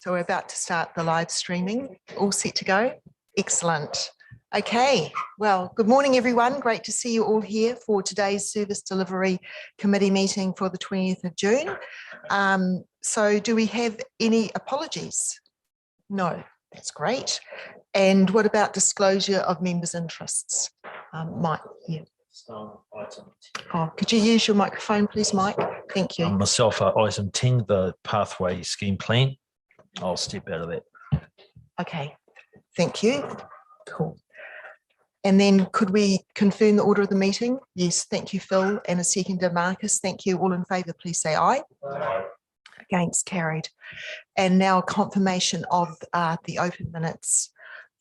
So we're about to start the live streaming. All set to go? Excellent. Okay, well, good morning, everyone. Great to see you all here for today's Service Delivery Committee meeting for the 20th of June. So do we have any apologies? No, that's great. And what about disclosure of members' interests? Mike, yeah. Oh, could you use your microphone, please, Mike? Thank you. Myself, item 10, the pathway scheme plan. I'll step out of that. Okay, thank you. Cool. And then could we confirm the order of the meeting? Yes, thank you, Phil. And a seconder, Marcus. Thank you. All in favour, please say aye. Aye. Against, carried. And now confirmation of the open minutes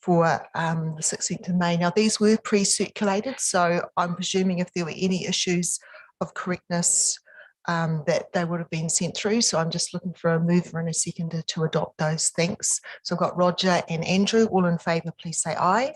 for the 16th of May. Now, these were pre-circulated, so I'm presuming if there were any issues of correctness that they would have been sent through. So I'm just looking for a mover and a seconder to adopt those. Thanks. So I've got Roger and Andrew. All in favour, please say aye.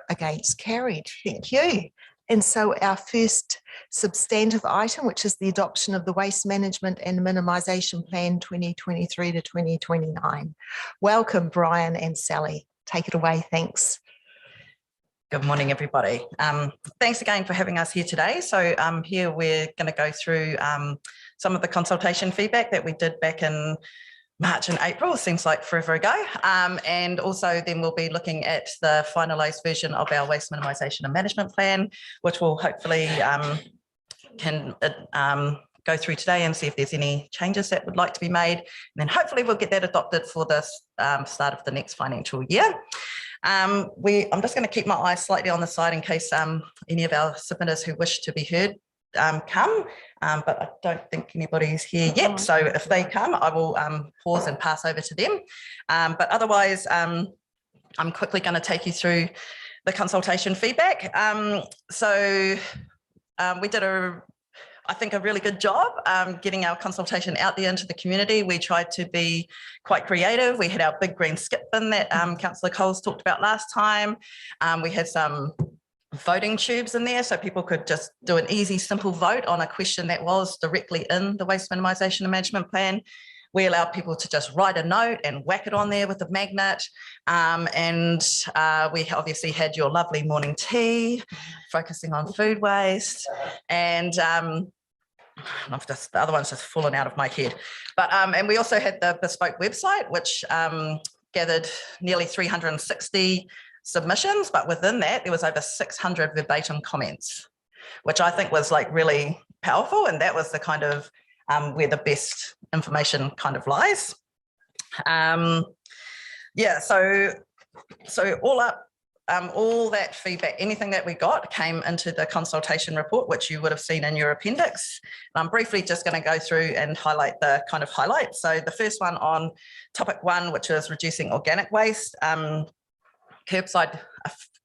Against, carried. Thank you. And so our first substantive item, which is the adoption of the Waste Management and Minimisation Plan 2023 to 2029. Welcome, Brian and Sally. Take it away. Thanks. Good morning, everybody. Thanks again for having us here today. So here we're going to go through some of the consultation feedback that we did back in March and April. Seems like forever ago. And also then we'll be looking at the finalised version of our Waste Minimisation and Management Plan, which will hopefully can go through today and see if there's any changes that would like to be made. And then hopefully we'll get that adopted for the start of the next financial year. I'm just going to keep my eyes slightly on the side in case any of our submitters who wish to be heard come, but I don't think anybody's here yet. So if they come, I will pause and pass over to them. But otherwise, I'm quickly going to take you through the consultation feedback. We did I think a really good job getting our consultation out there into the community. We tried to be quite creative. We had our big green skip bin that Councillor Coles talked about last time. We had some voting tubes in there so people could just do an easy, simple vote on a question that was directly in the Waste Minimisation and Management Plan. We allowed people to just write a note and whack it on there with a magnet. We obviously had your lovely morning tea, focusing on food waste. And the other one's just fallen out of my head. But and we also had the bespoke website, which gathered nearly 360 submissions, but within that, there was over 600 verbatim comments, which I think was like really powerful. And that was the kind of where the best information kind of lies. Yeah, so all up, all that feedback, anything that we got came into the consultation report, which you would have seen in your appendix. I'm briefly just going to go through and highlight the kind of highlights. So the first one on topic 1, which is reducing organic waste,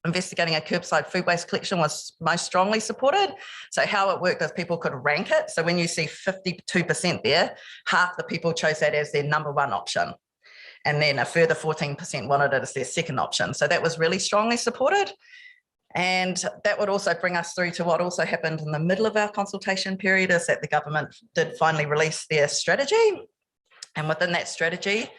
investigating a curbside food waste collection was most strongly supported. So how it worked is people could rank it. So when you see 52% there, half the people chose that as their number 1 option. And then a further 14% wanted it as their second option. So that was really strongly supported. And that would also bring us through to what also happened in the middle of our consultation period, is that the government did finally release their strategy. And within that strategy,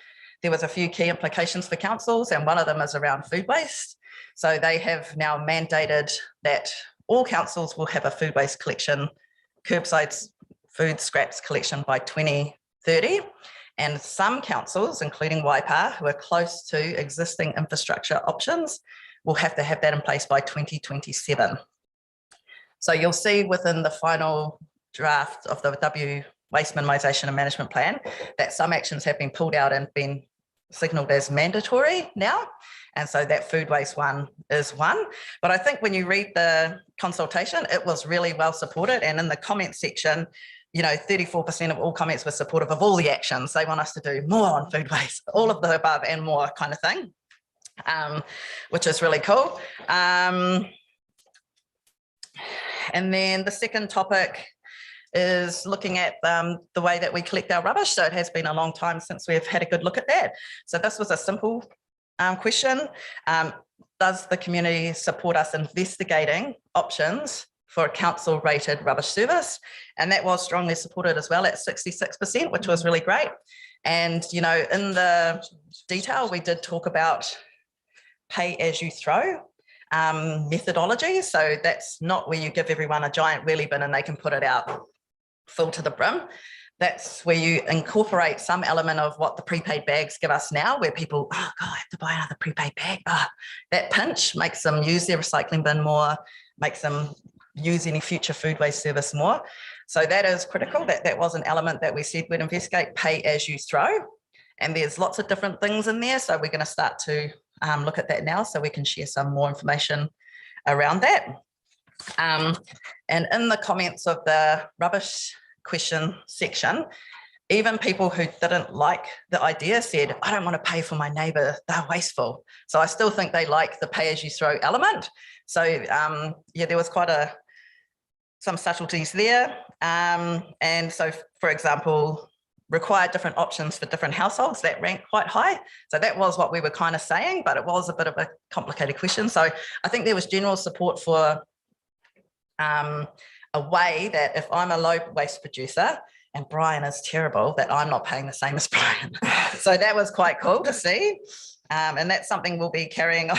there was a few key implications for councils, and one of them is around food waste. So they have now mandated that all councils will have a food waste collection, curbside food scraps collection by 2030. And some councils, including Waipa, who are close to existing infrastructure options, will have to have that in place by 2027. So you'll see within the final draft of the Waste Minimisation and Management Plan that some actions have been pulled out and been signalled as mandatory now. And so that food waste one is one. But I think when you read the consultation, it was really well supported. And in the comment section, 34% of all comments were supportive of all the actions. They want us to do more on food waste, all of the above and more kind of thing, which is really cool. And then the second topic is looking at the way that we collect our rubbish. So it has been a long time since we've had a good look at that. So this was a simple question. Does the community support us investigating options for a council rated rubbish service? And that was strongly supported as well at 66%, which was really great. And, you know, in the detail, we did talk about pay as you throw methodology. So that's not where you give everyone a giant wheelie bin and they can put it out full to the brim. That's where you incorporate some element of what the prepaid bags give us now, where people, oh God, I have to buy another prepaid bag. That pinch makes them use their recycling bin more, makes them use any future food waste service more. So that is critical. That was an element that we said we'd investigate, pay as you throw. And there's lots of different things in there. So we're going to start to look at that now so we can share some more information around that. And in the comments of the rubbish question section, even people who didn't like the idea said, I don't want to pay for my neighbour, they're wasteful. So I still think they like the pay as you throw element. So yeah, there was quite some subtleties there. And so, for example, require different options for different households, that ranked quite high. So that was what we were kind of saying, but it was a bit of a complicated question. So I think there was general support for a way that if I'm a low waste producer and Brian is terrible, that I'm not paying the same as Brian. So that was quite cool to see. And that's something we'll be carrying on.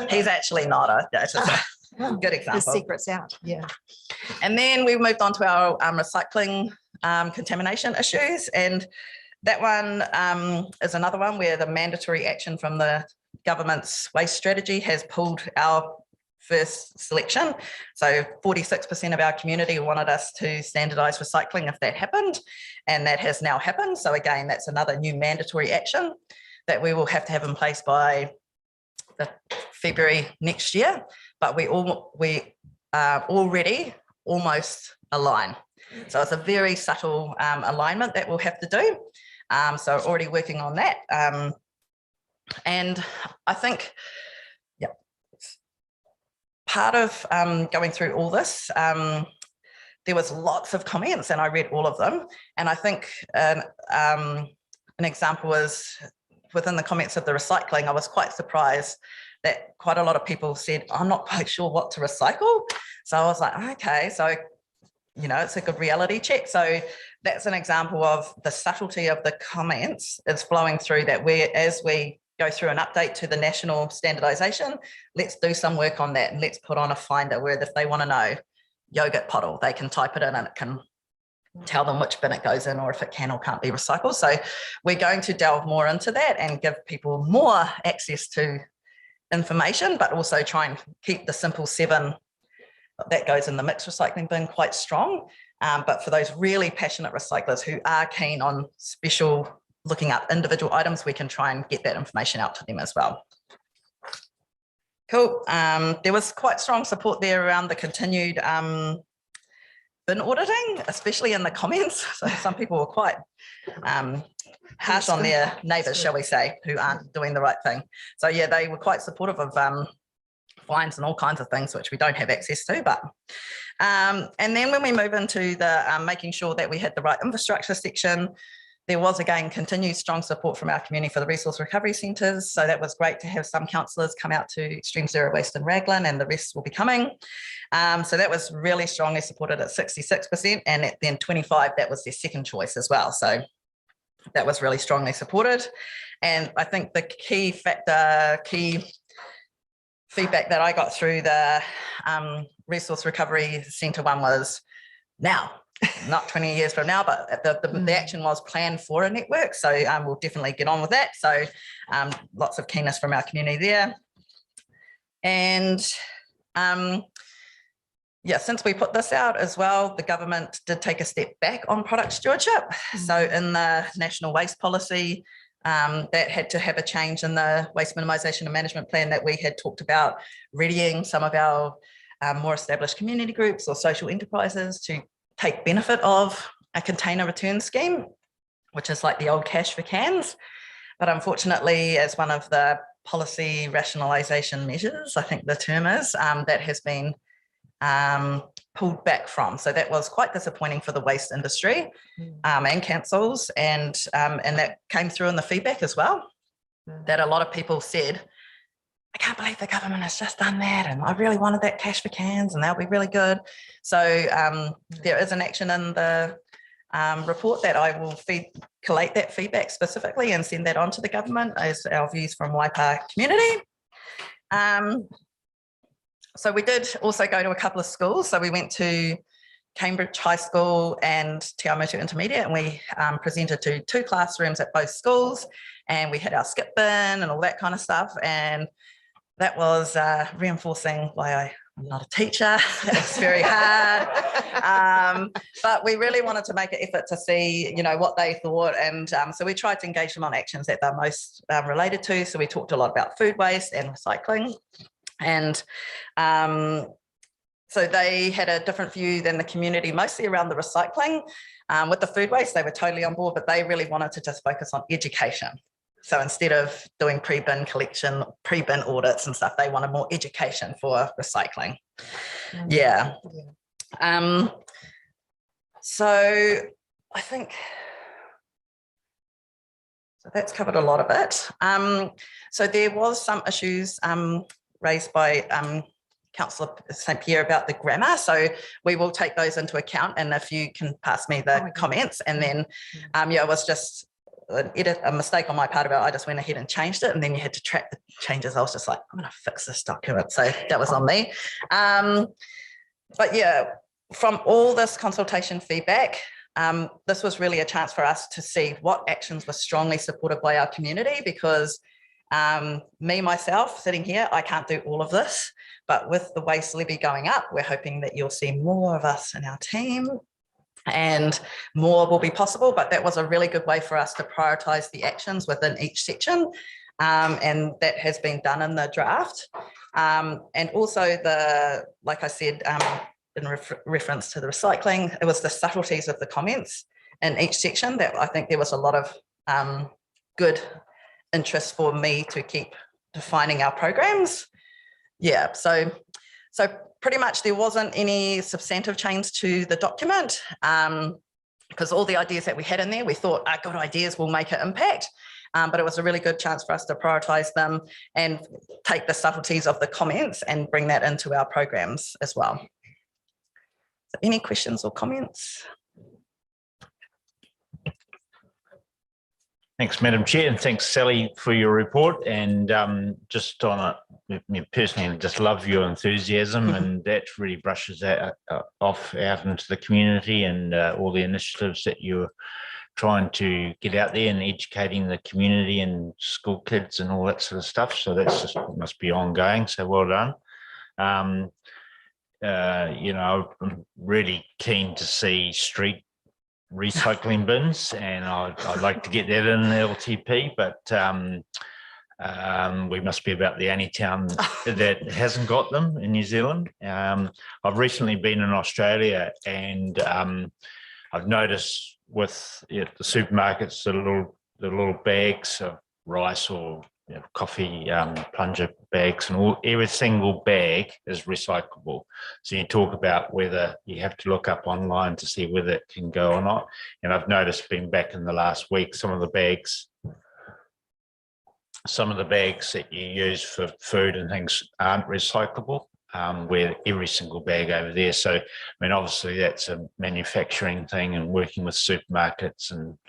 He's actually not it's just a good example. The secret's out, yeah. And then we moved on to our recycling contamination issues. And that one is another one where the mandatory action from the government's waste strategy has pulled our first selection. So 46% of our community wanted us to standardise recycling if that happened, and that has now happened. So again, that's another new mandatory action that we will have to have in place by February next year, but we are already almost aligned. So it's a very subtle alignment that we'll have to do. So already working on that. And I think, part of going through all this, there was lots of comments and I read all of them. And I think an example was within the comments of the recycling, I was quite surprised that quite a lot of people said, I'm not quite sure what to recycle. So I was like, okay, so, you know, it's a good reality check. So that's an example of the subtlety of the comments is flowing through that as we go through an update to the national standardization, let's do some work on that and let's put on a finder where if they want to know yogurt puddle, they can type it in and it can tell them which bin it goes in or if it can or can't be recycled. So we're going to delve more into that and give people more access to information, but also try and keep the simple 7 that goes in the mixed recycling bin quite strong. But for those really passionate recyclers who are keen on looking up individual items, we can try and get that information out to them as well. Cool. There was quite strong support there around the continued bin auditing, especially in the comments. So some people were quite harsh on their neighbours, shall we say, who aren't doing the right thing. So yeah, they were quite supportive of fines and all kinds of things, which we don't have access to. But and then when we move into the making sure that we had the right infrastructure section, there was, again, continued strong support from our community for the resource recovery centres. So that was great to have some councillors come out to Extreme Zero Waste in Raglan, and the rest will be coming. So that was really strongly supported at 66%. And then 25, that was their second choice as well. So that was really strongly supported. And I think the key feedback that I got through the resource recovery centre one was now. Not 20 years from now, but the action was planned for a network. So we'll definitely get on with that. So lots of keenness from our community there. And yeah, since we put this out as well, the government did take a step back on product stewardship. So in the national waste policy, that had to have a change in the waste minimisation and management plan that we had talked about, readying some of our more established community groups or social enterprises to take benefit of a container return scheme, which is like the old cash for cans. But unfortunately, as one of the policy rationalisation measures, I think the term is, that has been pulled back from. So that was quite disappointing for the waste industry and councils. And that came through in the feedback as well, that a lot of people said, I can't believe the government has just done that, and I really wanted that cash for cans and that'll be really good. So there is an action in the report that I will feed collate that feedback specifically and send that on to the government as our views from Waipa community. So we did also go to a couple of schools. So we went to Cambridge High School and Te Awamutu Intermediate, and we presented to 2 classrooms at both schools, and we had our skip bin and all that kind of stuff. And that was reinforcing why I'm not a teacher. It's very hard. But we really wanted to make an effort to see, what they thought. And so we tried to engage them on actions that they're most related to. So we talked a lot about food waste and recycling. And so they had a different view than the community, mostly around the recycling. With the food waste, they were totally on board, but they really wanted to just focus on education. So instead of doing pre-bin collection, pre-bin audits and stuff, they wanted more education for recycling. Yeah. So I think, so that's covered a lot of it. So there was some issues raised by Councillor St. Pierre about the grammar. So we will take those into account. And if you can pass me the comments, and then, it was just a mistake on my part about, I just went ahead and changed it, and then you had to track the changes. I was just like, I'm going to fix this document. So that was on me. But yeah, from all this consultation feedback, this was really a chance for us to see what actions were strongly supported by our community, because myself sitting here, I can't do all of this, but with the waste levy going up, we're hoping that you'll see more of us in our team and more will be possible. But that was a really good way for us to prioritise the actions within each section. And that has been done in the draft. And also like I said, in reference to the recycling, it was the subtleties of the comments in each section that I think there was a lot of good interest for me to keep defining our programs. Yeah, so pretty much there wasn't any substantive change to the document, because all the ideas that we had in there, we thought our good ideas will make an impact. But it was a really good chance for us to prioritise them and take the subtleties of the comments and bring that into our programs as well. So any questions or comments? Thanks, Madam Chair, and thanks, Sally, for your report. And just on it, me personally, I just love your enthusiasm, and that really brushes that off out into the community, and all the initiatives that you're trying to get out there and educating the community and school kids and all that sort of stuff. So that's just must be ongoing. So well done. I'm really keen to see street recycling bins, and I'd like to get that in LTP, but we must be about the only town that hasn't got them in New Zealand. I've recently been in Australia, and I've noticed with the supermarkets, the little bags of rice or coffee plunger bags, and every single bag is recyclable. So you talk about whether you have to look up online to see whether it can go or not. And I've noticed, being back in the last week, some of the bags that you use for food and things aren't recyclable, where every single bag over there. So, I mean, obviously that's a manufacturing thing, and working with supermarkets and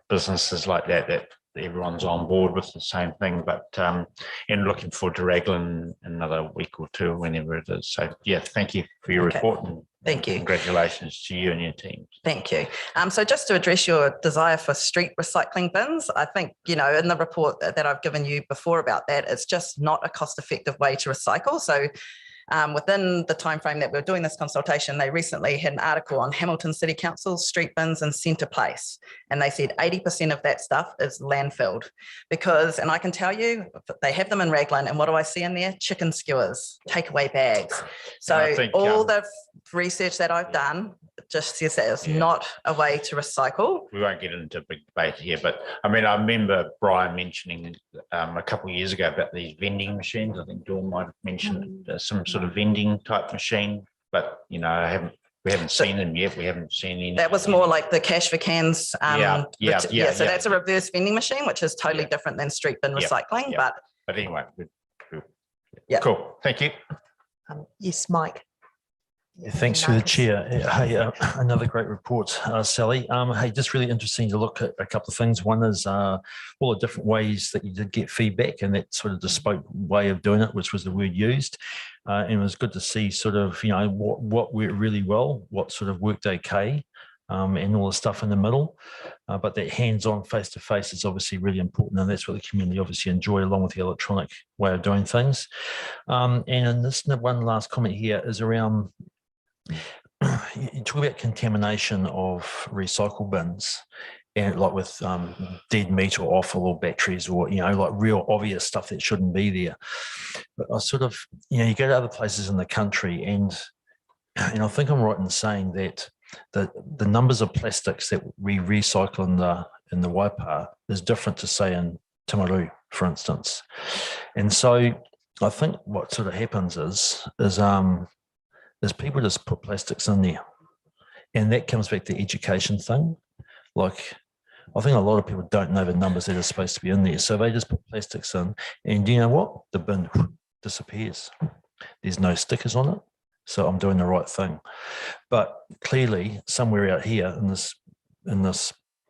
businesses like that everyone's on board with the same thing. But and looking forward to Raglan in another week or two, whenever it is. So yeah, thank you for your report, and thank you. Congratulations to you and your team. Thank you. So just to address your desire for street recycling bins, I think, in the report that I've given you before about that, it's just not a cost-effective way to recycle. So within the timeframe that we're doing this consultation, they recently had an article on Hamilton City Council's street bins in Centre Place, and they said 80% of that stuff is landfilled, and I can tell you, they have them in Raglan, and what do I see in there? Chicken skewers, takeaway bags. So all the research that I've done just says that it's not a way to recycle. We won't get into a big debate here, but I mean, I remember Brian mentioning a couple of years ago about these vending machines. I think Dawn might have mentioned some sort of vending type machine, but we haven't seen them yet. We haven't seen any. That was more like the cash for cans. So that's a reverse vending machine, which is totally different than street bin recycling. But anyway, cool. Thank you. Yes, Mike. Yeah, thanks for the Marcus. chair. Hey, another great report, Sally. Hey, just really interesting to look at a couple of things. One is all the different ways that you did get feedback, and that sort of bespoke way of doing it, which was the word used. And it was good to see sort of, you know, what worked really well, what sort of worked okay, and all the stuff in the middle. But that hands-on, face-to-face is obviously really important, and that's what the community obviously enjoy, along with the electronic way of doing things. And in this one last comment here is around, you talk about contamination of recycle bins, and like with dead meat or offal or batteries, or, you know, like real obvious stuff that shouldn't be there. But I sort of, you know, you go to other places in the country, and I think I'm right in saying that the numbers of plastics that we recycle in the Waipa is different to, say, in Timaru, for instance. And so I think what sort of happens is people just put plastics in there, and that comes back to the education thing. Like, I think a lot of people don't know the numbers that are supposed to be in there, so they just put plastics in, and you know what? The bin disappears. There's no stickers on it, so I'm doing the right thing. But clearly, somewhere out here in this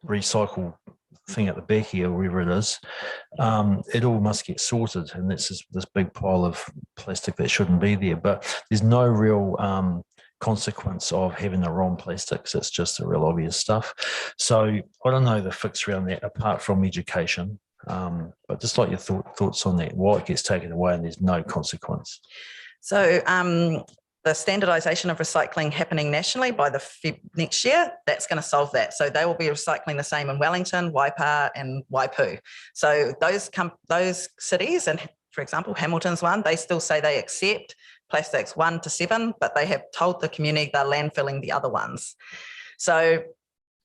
recycle thing at the back here, wherever it is, it all must get sorted, and that's just this big pile of plastic that shouldn't be there. But there's no real consequence of having the wrong plastics. It's just the real obvious stuff. So I don't know the fix around that apart from education, but just like your thoughts on that, why it gets taken away and there's no consequence. So the standardisation of recycling happening nationally by the next year, that's going to solve that. So they will be recycling the same in Wellington, Waipa and Waipu. So those cities, and for example, Hamilton's one, they still say they accept plastics 1 to 7, but they have told the community they're landfilling the other ones. So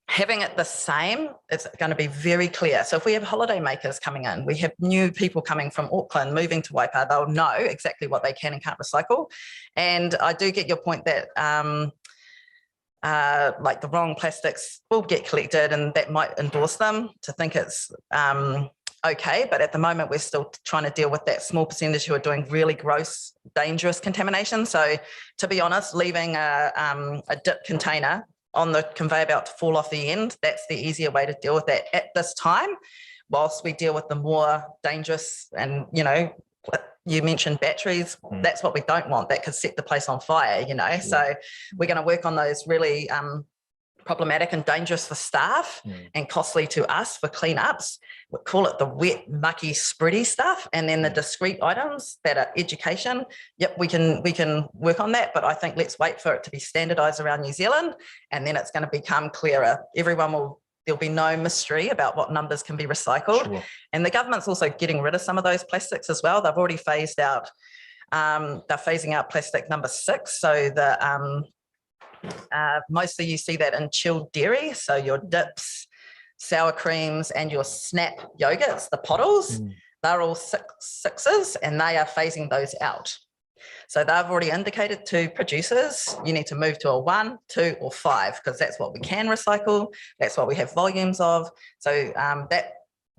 having it the same, it's going to be very clear. So if we have holiday makers coming in, we have new people coming from Auckland, moving to Waipa, they'll know exactly what they can and can't recycle. And I do get your point that like the wrong plastics will get collected, and that might endorse them to think it's okay. But at the moment, we're still trying to deal with that small percentage who are doing really gross, dangerous contamination. So to be honest, leaving a dip container on the conveyor belt to fall off the end, that's the easier way to deal with that at this time, whilst we deal with the more dangerous, and, you know, you mentioned batteries, that's what we don't want. That could set the place on fire, you know. Yeah. So we're going to work on those really problematic and dangerous for staff and costly to us for cleanups. We call it the wet, mucky, spready stuff. And then the discrete items that are education. Yep, we can work on that, but I think let's wait for it to be standardized around New Zealand, and then it's going to become clearer. There'll be no mystery about what numbers can be recycled. Sure. And the government's also getting rid of some of those plastics as well. They've already phased out, they're phasing out plastic number 6. So the mostly you see that in chilled dairy. So your dips, sour creams, and your snap yogurts, the pottles, they're all 6s, and they are phasing those out. So they've already indicated to producers, you need to move to a 1, 2, or 5, because that's what we can recycle. That's what we have volumes of. So that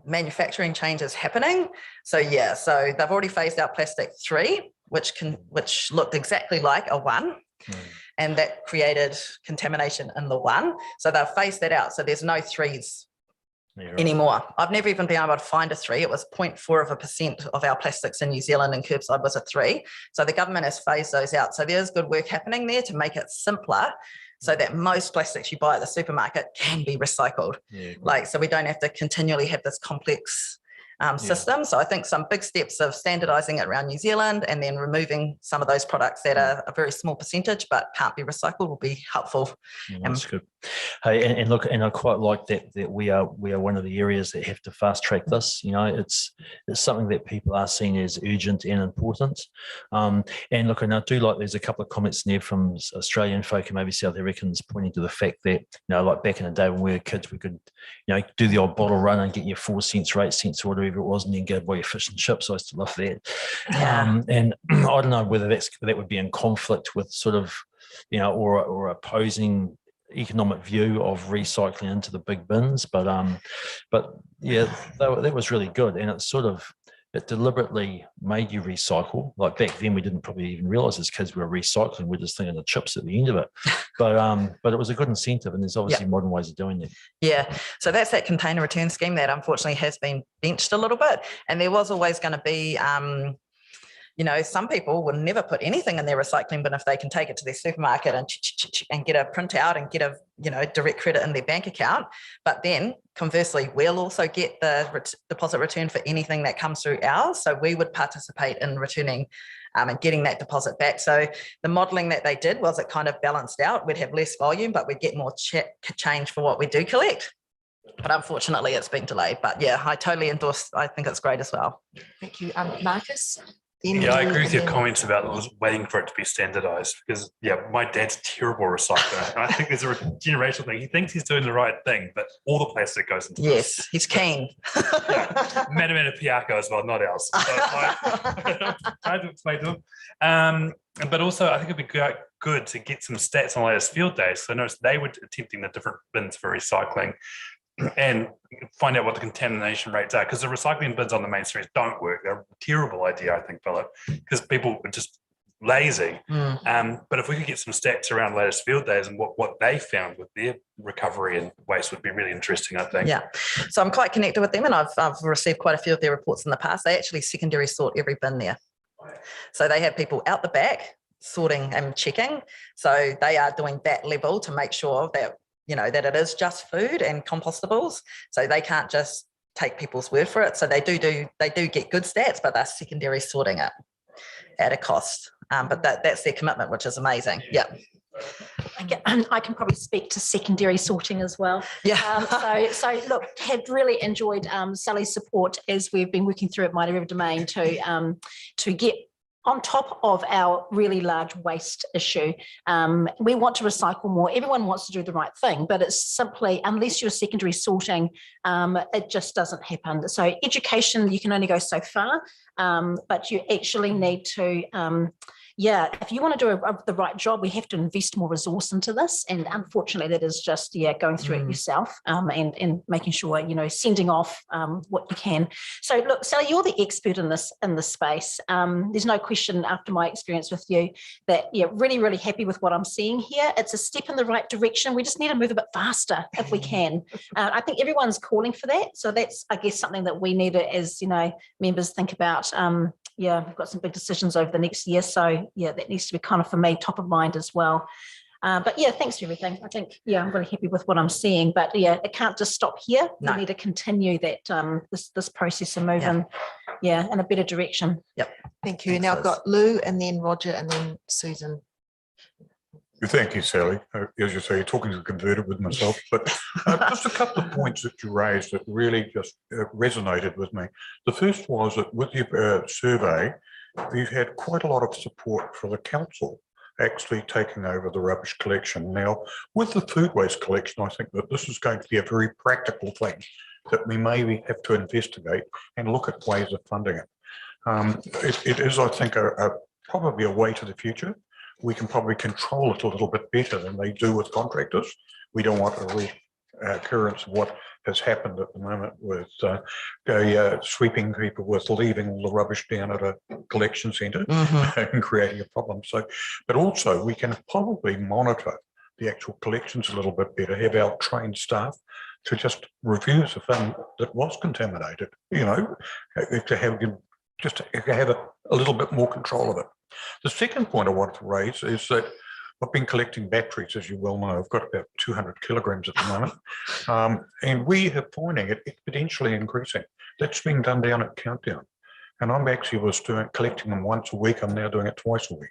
manufacturing change is happening. So yeah, so they've already phased out plastic 3, which looked exactly like a 1. And that created contamination in the 1. So they've phased that out. So there's no 3s anymore. I've never even been able to find a 3. It was 0.4% of our plastics in New Zealand, and curbside was a 3. So the government has phased those out. So there's good work happening there to make it simpler, so that most plastics you buy at the supermarket can be recycled. Yeah, so we don't have to continually have this complex system. So I think some big steps of standardizing it around New Zealand, and then removing some of those products that are a very small percentage but can't be recycled, will be helpful. That's good. Hey, and look, and I quite like that we are one of the areas that have to fast track this. You know, it's something that people are seeing as urgent and important. And look, and I do like, there's a couple of comments in there from Australian folk and maybe South Africans pointing to the fact that, you know, like back in the day when we were kids, we could, you know, do the old bottle run and get your 4 cents or 8 cents or whatever it was, and then go buy your fish and chips. I still love that. Yeah. And I don't know whether that would be in conflict with sort of, you know, or opposing economic view of recycling into the big bins, but yeah, that was really good. And it's sort of, that deliberately made you recycle. Like back then, we didn't probably even realize it's because we were recycling. We're just thinking of the chips at the end of it. But it was a good incentive, and there's obviously modern ways of doing it. Yeah, so that's that container return scheme that unfortunately has been benched a little bit, and there was always going to be some people will never put anything in their recycling bin if they can take it to their supermarket and get a printout and get a direct credit in their bank account. But then conversely, we'll also get the deposit return for anything that comes through ours. So we would participate in returning and getting that deposit back. So the modelling that they did was it kind of balanced out. We'd have less volume, but we'd get more change for what we do collect. But unfortunately, it's been delayed. But yeah, I totally endorse. I think it's great as well. Thank you. Marcus? Yeah, I agree with your comments about waiting for it to be standardized because, my dad's a terrible recycler. And I think there's a generational thing. He thinks he's doing the right thing, but all the plastic goes into Yes, this. he's keen. Manamana Piako as well, not ours. So trying to explain to him. But also, I think it'd be good to get some stats on latest field days. So I noticed they were attempting the different bins for recycling and find out what the contamination rates are, because the recycling bins on the main streets don't work. They're a terrible idea, I think, Philip, because people are just lazy. But if we could get some stats around latest field days and what they found with their recovery and waste would be really interesting, I think. Yeah, so I'm quite connected with them, and I've received quite a few of their reports in the past. They actually secondary sort every bin there. So they have people out the back sorting and checking. So they are doing that level to make sure that that it is just food and compostables. So they can't just take people's word for it. So they do get good stats, but they're secondary sorting it at a cost. But that's their commitment, which is amazing. Yeah. I can probably speak to secondary sorting as well. Yeah. So look, have really enjoyed Sally's support as we've been working through at Mighty River Domain to get on top of our really large waste issue. We want to recycle more. Everyone wants to do the right thing, but it's simply, unless you're secondary sorting, it just doesn't happen. So education, you can only go so far, but you actually need to, if you want to do the right job, we have to invest more resource into this. And unfortunately, that is just, going through it yourself and making sure, sending off what you can. So look, Sally, you're the expert in this space. There's no question after my experience with you that, really, really happy with what I'm seeing here. It's a step in the right direction. We just need to move a bit faster if we can. I think everyone's calling for that. So that's, I guess, something that we need to, as, members think about. We've got some big decisions over the next year. So that needs to be kind of, for me, top of mind as well. But thanks for everything. I think, I'm really happy with what I'm seeing, but it can't just stop here. No. We need to continue that, this process and move in a better direction. Yep. Thank you. Now I've got Lou and then Roger and then Susan. Thank you, Sally. As you say, you're talking to the converted with myself, but just a couple of points that you raised that really just resonated with me. The first was that with your survey, we've had quite a lot of support for the council actually taking over the rubbish collection. Now, with the food waste collection, I think that this is going to be a very practical thing that we maybe have to investigate and look at ways of funding it. It is, I think, probably a way to the future. We can probably control it a little bit better than they do with contractors. We don't want a recurrence of what has happened at the moment with sweeping people with leaving all the rubbish down at a collection centre and creating a problem. So, but also we can probably monitor the actual collections a little bit better, have our trained staff to just review the thing that was contaminated, to have a little bit more control of it. The second point I wanted to raise is that I've been collecting batteries, as you well know. I've got about 200 kilograms at the moment, and we are finding it exponentially increasing. That's being done down at Countdown, and I'm actually collecting them once a week. I'm now doing it twice a week,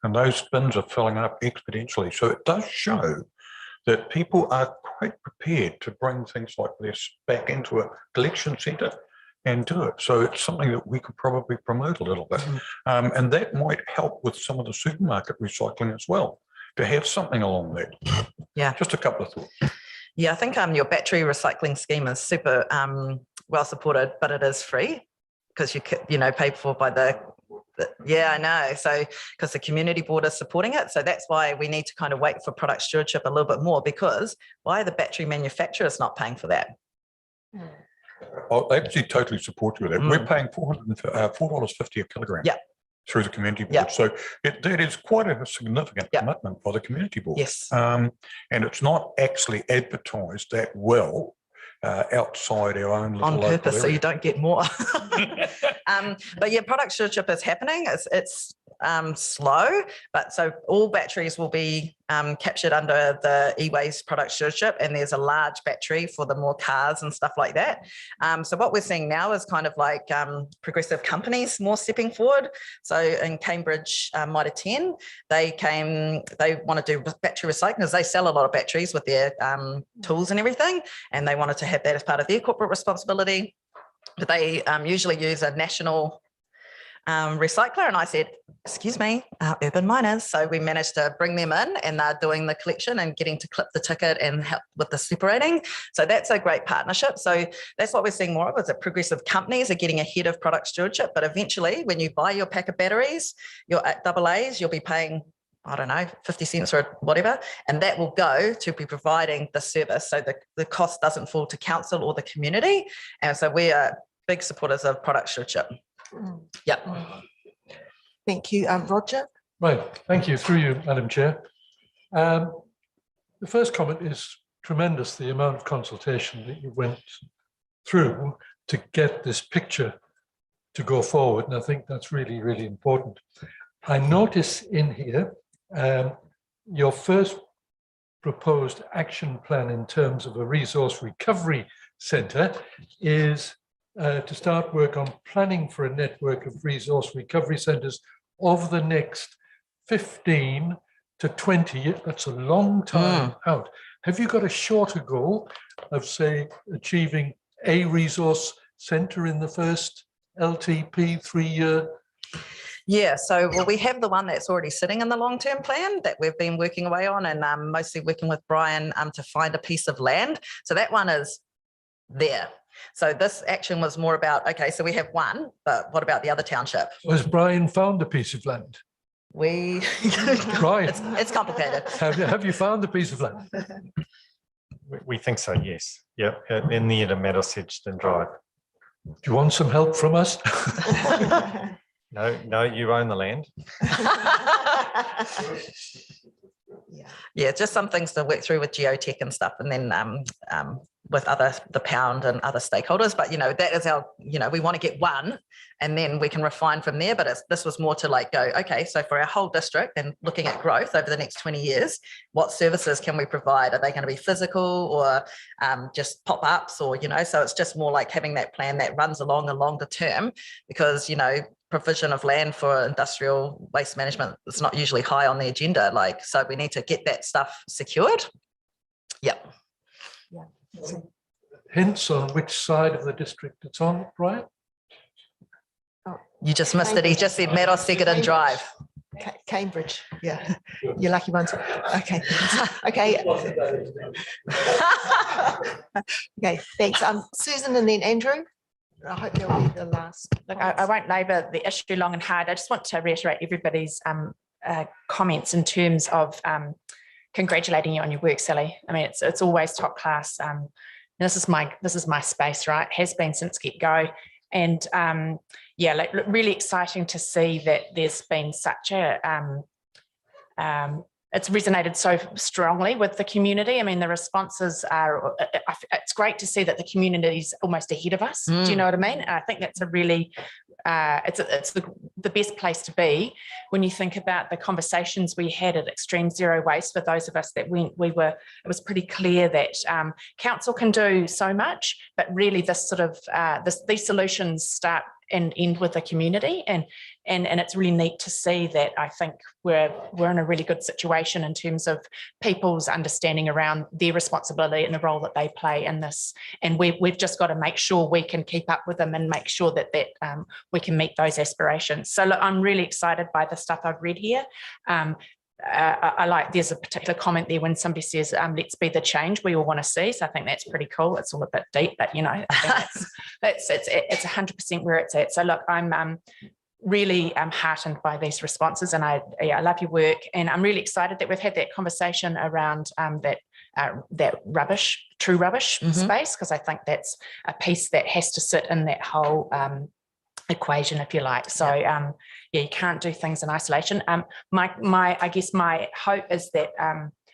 and those bins are filling up exponentially. So it does show that people are quite prepared to bring things like this back into a collection centre and do it. So it's something that we could probably promote a little bit. And that might help with some of the supermarket recycling as well, to have something along that. Yeah. Just a couple of thoughts. Yeah, I think your battery recycling scheme is super well supported, but it is free because you paid for by the I know. So because the community board is supporting it. So that's why we need to kind of wait for product stewardship a little bit more, because why the battery manufacturer is not paying for that? I actually totally support you with that. We're paying $4.50 a kilogram. Yeah. Through the community board. Yeah. So that is quite a significant Yeah. commitment by the community board. Yes. And it's not actually advertised that well outside our own little On local purpose, so area. you don't get more. But yeah, product stewardship is happening. It's slow, but so all batteries will be captured under the e-waste product stewardship, and there's a large battery for the more cars and stuff like that. So what we're seeing now is kind of like progressive companies more stepping forward. So in Cambridge, Mitre 10, they want to do battery recycling because they sell a lot of batteries with their tools and everything, and they wanted to have that as part of their corporate responsibility. But they usually use a national recycler, and I said, excuse me, urban miners. So we managed to bring them in, and they're doing the collection and getting to clip the ticket and help with the separating. So that's a great partnership. So that's what we're seeing more of, is that progressive companies are getting ahead of product stewardship. But eventually, when you buy your pack of batteries, your AA's, you'll be paying, I don't know, 50 cents or whatever, and that will go to be providing the service. So the cost doesn't fall to council or the community. And so we are big supporters of product stewardship. Yeah. Thank you. Roger? Right, thank you. Through you, Madam Chair. The first comment is tremendous, the amount of consultation that you went through to get this picture to go forward, and I think that's really, really important. I notice in here your first proposed action plan in terms of a resource recovery centre is to start work on planning for a network of resource recovery centres over the next 15 to 20 years. That's a long time out. Have you got a shorter goal of, say, achieving a resource centre in the first LTP 3-year? Yeah, so well, we have the one that's already sitting in the long-term plan that we've been working away on, and mostly working with Brian to find a piece of land. So that one is there. So this action was more about, okay, so we have one, but what about the other township? Has Brian found a piece of land? Brian. It's complicated. Have you found a piece of land? We think so, yes. Yeah, in the end of Meadowsedge Drive. Do you want some help from us? No, you own the land. Yeah, just some things to work through with geotech and stuff, and then with the pound and other stakeholders. But that is our, we want to get one, and then we can refine from there. But this was more to like go, okay, so for our whole district and looking at growth over the next 20 years, what services can we provide? Are they going to be physical or just pop-ups, or so it's just more like having that plan that runs along a longer term, because provision of land for industrial waste management is not usually high on the agenda. So we need to get that stuff secured. Yep. Yeah. Hints on which side of the district it's on, Brian? You just missed it. He just said Meadowsedge Drive. Cambridge. Yeah, you're lucky ones. Okay. Okay. Okay. Thanks. Susan and then Andrew. I hope they'll be the last. Look, I won't labour the issue long and hard. I just want to reiterate everybody's comments in terms of congratulating you on your work, Sally. I mean, it's always top class. This is my space, right? Has been since get go, and yeah, like really exciting to see that there's been such a it's resonated so strongly with the community. I mean, the responses are, it's great to see that the community is almost ahead of us. Do you know what I mean? And I think that's a really, it's the best place to be when you think about the conversations we had at Extreme Zero Waste. For those of us that went, it was pretty clear that council can do so much, but really this sort of, these solutions start and end with the community, and it's really neat to see that. I think we're in a really good situation in terms of people's understanding around their responsibility and the role that they play in this, and we've just got to make sure we can keep up with them and make sure that we can meet those aspirations. So look, I'm really excited by the stuff I've read here. I like, there's a particular comment there when somebody says, let's be the change we all want to see. So I think that's pretty cool. It's all a bit deep, but I think it's 100% where it's at. So look, I'm really heartened by these responses, and I love your work, and I'm really excited that we've had that conversation around that rubbish true rubbish Mhm. space, because I think that's a piece that has to sit in that whole equation, if you like. So yeah, you can't do things in isolation. I guess my hope is that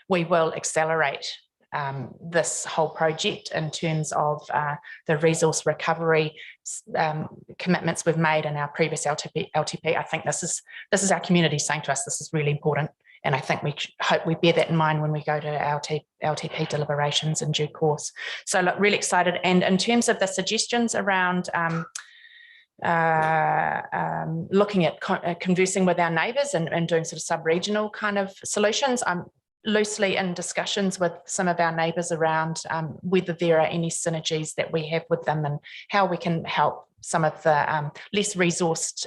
we will accelerate this whole project in terms of the resource recovery commitments we've made in our previous LTP. I think this is our community saying to us this is really important, and I think we hope we bear that in mind when we go to our LTP deliberations in due course. So look, really excited. And in terms of the suggestions around looking at conversing with our neighbours and doing sort of sub-regional kind of solutions, I'm loosely in discussions with some of our neighbours around whether there are any synergies that we have with them and how we can help some of the less resourced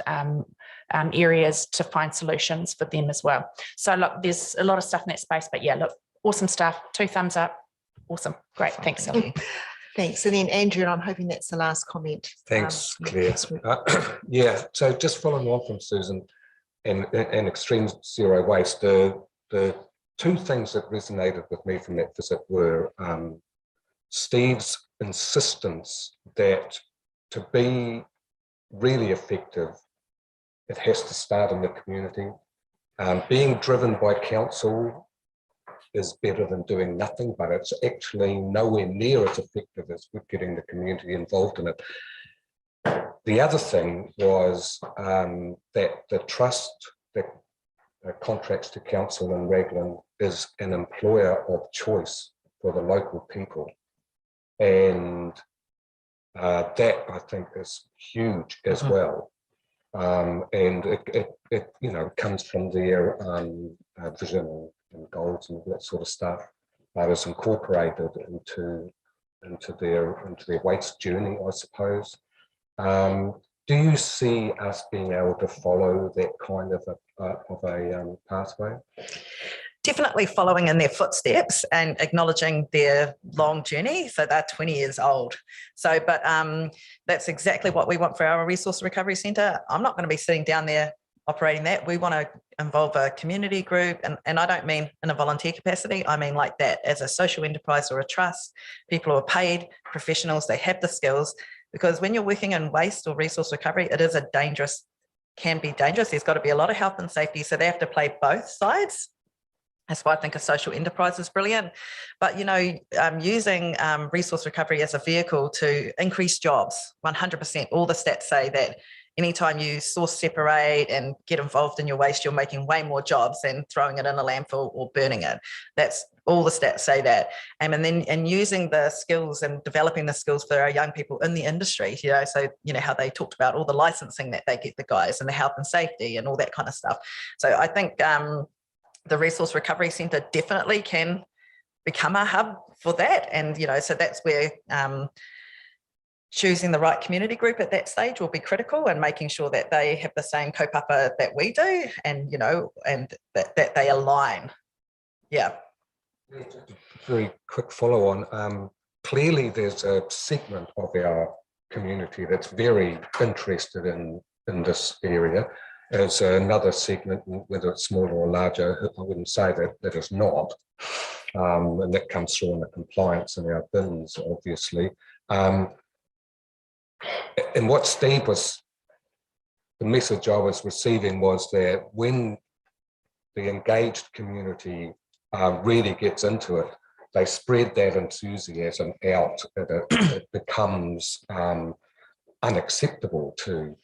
areas to find solutions for them as well. So look, there's a lot of stuff in that space, but yeah, look, awesome stuff. 2 thumbs up. Awesome. Great. Thanks, Sally. Thanks. And then Andrew, and I'm hoping that's the last comment. Thanks, Yeah, Claire. sweet. Yeah, so just following on from Susan and extreme zero waste, the 2 things that resonated with me from that visit were Steve's insistence that to be really effective, it has to start in the community. Being driven by council is better than doing nothing, but it's actually nowhere near as effective as with getting the community involved in it. The other thing was that the trust that contracts to council in Raglan is an employer of choice for the local people. And that I think is huge as well. And it you know, comes from their vision and goals and that sort of stuff that is incorporated into their waste journey, I suppose. Do you see us being able to follow that kind of a pathway? Definitely following in their footsteps and acknowledging their long journey. So they're 20 years old. So, but that's exactly what we want for our resource recovery centre. I'm not going to be sitting down there operating that. We want to involve a community group, and I don't mean in a volunteer capacity. I mean like that as a social enterprise or a trust. People who are paid professionals, they have the skills, because when you're working in waste or resource recovery, it is can be dangerous. There's got to be a lot of health and safety. So they have to play both sides. That's why I think a social enterprise is brilliant. But, you know, using resource recovery as a vehicle to increase jobs, 100%. All the stats say that anytime you source, separate and get involved in your waste, you're making way more jobs than throwing it in a landfill or burning it. That's all the stats say that. And then using the skills and developing the skills for our young people in the industry, you know, so, you know, how they talked about all the licensing that they get the guys and the health and safety and all that kind of stuff. So I think the Resource Recovery Centre definitely can become a hub for that. And, you know, so that's where choosing the right community group at that stage will be critical, and making sure that they have the same kaupapa that we do, and, you know, and that they align. Yeah. Very quick follow on. Clearly there's a segment of our community that's very interested in this area. As another segment, whether it's smaller or larger, I wouldn't say that is not. And that comes through in the compliance in our bins, obviously. And what Steve was, the message I was receiving was that when the engaged community really gets into it, they spread that enthusiasm out. It becomes unacceptable to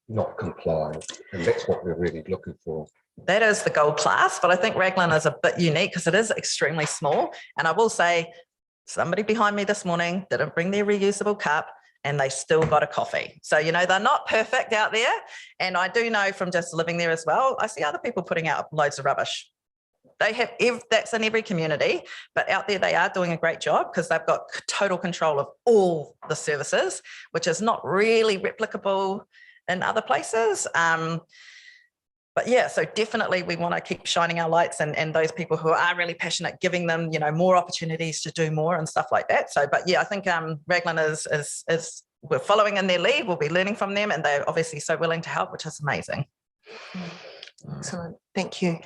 not comply, and that's what we're really looking for. That is the gold class, but I think Raglan is a bit unique because it is extremely small. And I will say, somebody behind me this morning didn't bring their reusable cup, and they still got a coffee. So, you know, they're not perfect out there. And I do know from just living there as well, I see other people putting out loads of rubbish. They have, that's in every community, but out there they are doing a great job because they've got total control of all the services, which is not really replicable in other places. But yeah, so definitely we want to keep shining our lights, and those people who are really passionate, giving them, you know, more opportunities to do more and stuff like that. So, but yeah, I think Raglan is we're following in their lead. We'll be learning from them, and they're obviously so willing to help, which is amazing. Excellent, thank you.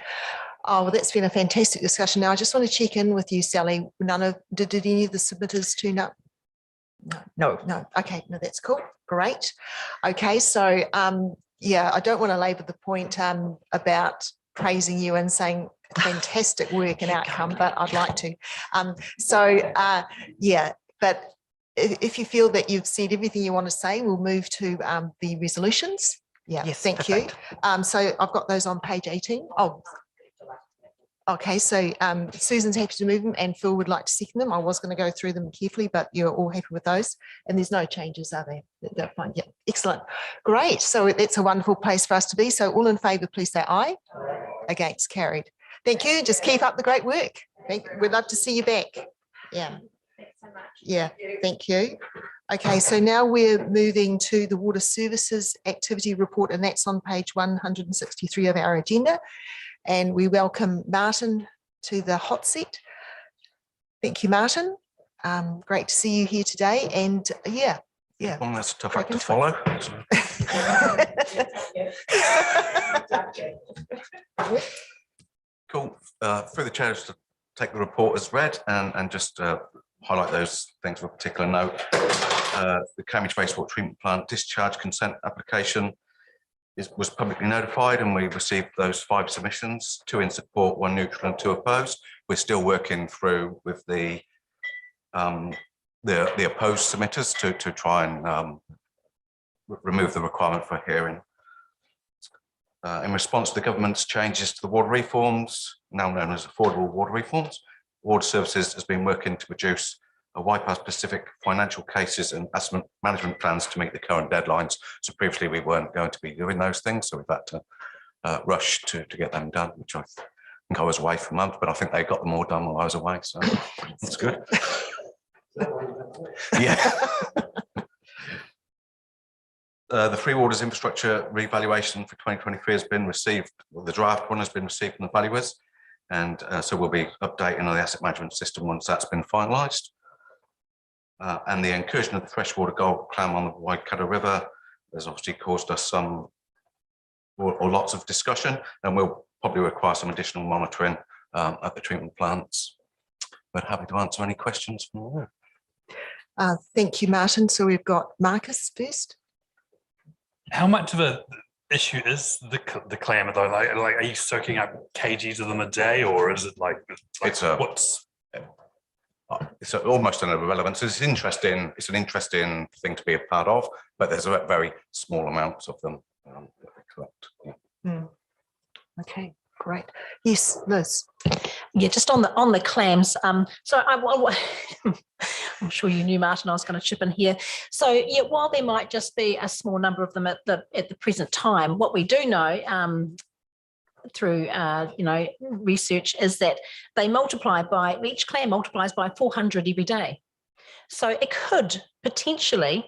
Oh, well, that's been a fantastic discussion. Now, I just want to check in with you, Sally. Did any of the submitters turn up? No. Okay, no, that's cool. Great. Okay, so yeah, I don't want to labour the point about praising you and saying fantastic work and outcome, but I'd like to. Yeah, but if you feel that you've said everything you want to say, we'll move to the resolutions. Yeah, Yes, thank perfect. you. So I've got those on page 18. Oh, okay, so Susan's happy to move them and Phil would like to second them. I was going to go through them carefully, but you're all happy with those. And there's no changes, are there? They're fine. Yeah, excellent. Great. So that's a wonderful place for us to be. So all in favour, please say aye. Against, carried. Thank you. Just keep up the great work. We'd love to see you back. Yeah. Yeah, thank you. Okay, so now we're moving to the Water Services Activity Report, and that's on page 163 of our agenda. And we welcome Martin to the hot seat. Thank you, Martin. Great to see you here today. And yeah. Well, that's a tough act to follow. Cool. Through the chair, just to take the report as read and just highlight those things of a particular note. The Cambridge Wastewater Treatment Plant discharge consent application was publicly notified, and we received those 5 submissions, 2 in support, 1 neutral and 2 opposed. We're still working through with the opposed submitters to try and remove the requirement for hearing. In response to the government's changes to the water reforms, now known as affordable water reforms, Water Services has been working to produce a Waipa-specific financial cases and asset management plans to meet the current deadlines. So previously we weren't going to be doing those things, so we've had to rush to get them done, which I think I was away for a month, but I think they got them all done while I was away, so that's good. Yeah. The Free Waters infrastructure revaluation for 2023 has been received. Well, the draft one has been received from the valuers, and so we'll be updating on the asset management system once that's been finalised. And the incursion of the freshwater gold clam on the Waikato River has obviously caused us some or lots of discussion, and will probably require some additional monitoring at the treatment plants. But happy to answer any questions from there. Thank you, Martin. So we've got Marcus first. How much of a issue is the clam though? Like, are you soaking up kgs of them a day, or is it like it's almost an irrelevance. It's interesting. It's an interesting thing to be a part of, but there's a very small amounts of them that we collect. Yeah. Okay, great. Yes, Liz. Yeah, just on the clams. So I'm sure you knew, Martin, I was going to chip in here. So yeah, while there might just be a small number of them at the present time, what we do know through research is that they multiply by, each clam multiplies by 400 every day. So it could potentially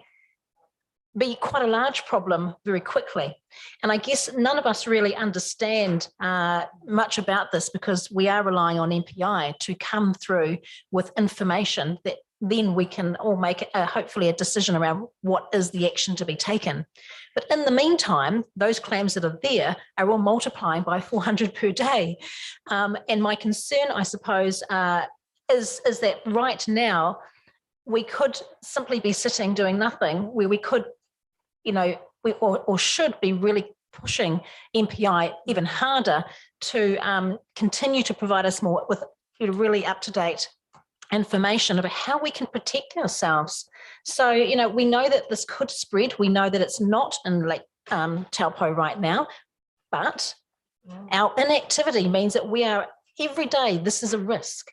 be quite a large problem very quickly. And I guess none of us really understand much about this, because we are relying on MPI to come through with information that then we can all make hopefully a decision around what is the action to be taken. But in the meantime, those clams that are there are all multiplying by 400 per day. And my concern, I suppose, is that right now we could simply be sitting doing nothing, where we could, or should be really pushing MPI even harder to continue to provide us more with really up-to-date information about how we can protect ourselves. So, we know that this could spread. We know that it's not in Lake Taupo right now, but our inactivity means that we are every day, this is a risk.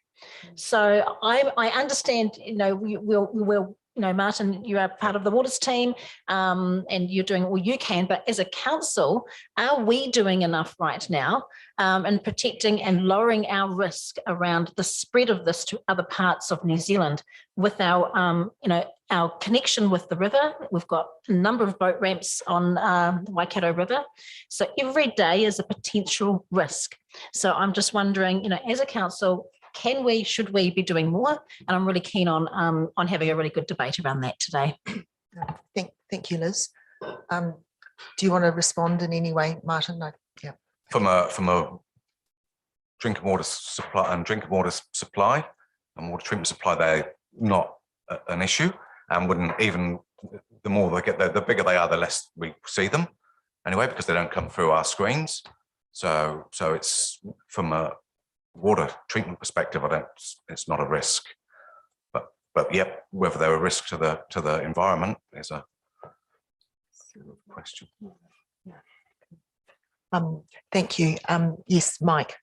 So I understand, we'll Martin, you are part of the waters team and you're doing all you can, but as a council, are we doing enough right now in protecting and lowering our risk around the spread of this to other parts of New Zealand with our, our connection with the river? We've got a number of boat ramps on the Waikato River. So every day is a potential risk. So I'm just wondering, as a council, should we be doing more? And I'm really keen on having a really good debate around that today. Thank you, Liz. Do you want to respond in any way, Martin? No. Yeah. From a drinking water supply and water treatment supply, they're not an issue, and wouldn't even, the more they get there, the bigger they are, the less we see them anyway, because they don't come through our screens. So it's, from a water treatment perspective, it's not a risk. But yep, whether they're a risk to the environment is a question. Thank you. Yes, Mike.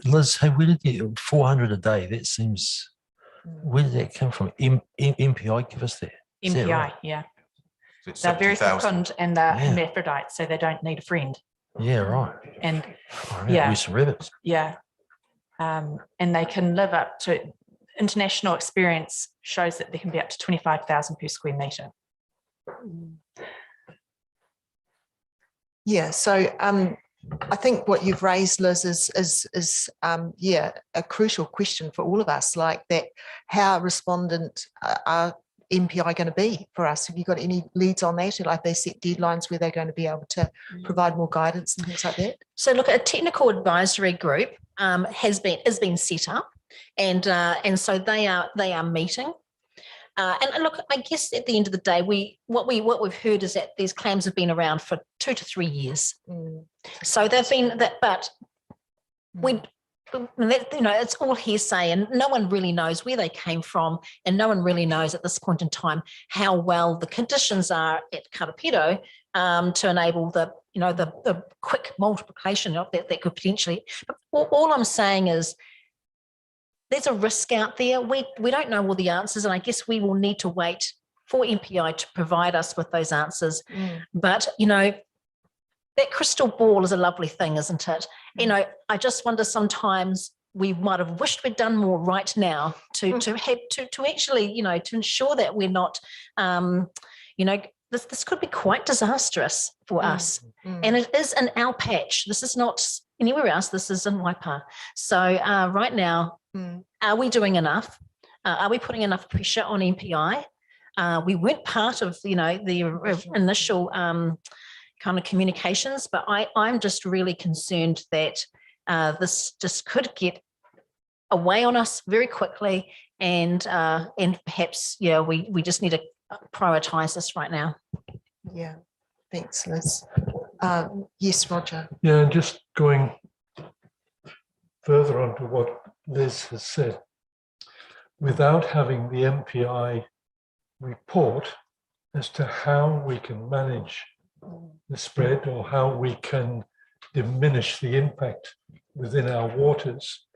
Liz, hey, where did you 400 a day? That seems, where did that come from? MPI give us that? Is that MPI, right? yeah. So it's They're very 70,000. fecund and they're Yeah. hermaphrodites, so they don't need a friend. Yeah, right. And Right, yeah. we some rabbits. yeah, and they can live up to, international experience shows that they can be up to 25,000 per square metre. Yeah, so I think what you've raised, Liz, is yeah, a crucial question for all of us, like that, how respondent are MPI going to be for us? Have you got any leads on that? Like, they set deadlines where they're going to be able to provide more guidance and things like that? So look, a technical advisory group is being set up, and so they are meeting. And look, I guess at the end of the day, what we've heard is that these clams have been around for 2 to 3 years. So they've been that, but it's all hearsay, and no one really knows where they came from, and no one really knows at this point in time how well the conditions are at Karapiro to enable the quick multiplication of that could potentially. But all I'm saying is, there's a risk out there. We don't know all the answers, and I guess we will need to wait for MPI to provide us with those answers. But, that crystal ball is a lovely thing, isn't it? I just wonder, sometimes we might have wished we'd done more right now to actually, to ensure that we're not, this could be quite disastrous for us. And it is in our patch. This is not anywhere else. This is in Waipa. So right now, are we doing enough? Are we putting enough pressure on MPI? We weren't part of, the initial kind of communications, but I'm just really concerned that this just could get away on us very quickly, and perhaps we just need to prioritize this right now. Yeah, thanks, Liz. Yes, Roger. Yeah, and just going further on to what Liz has said, without having the MPI report as to how we can manage the spread, or how we can diminish the impact within our waters,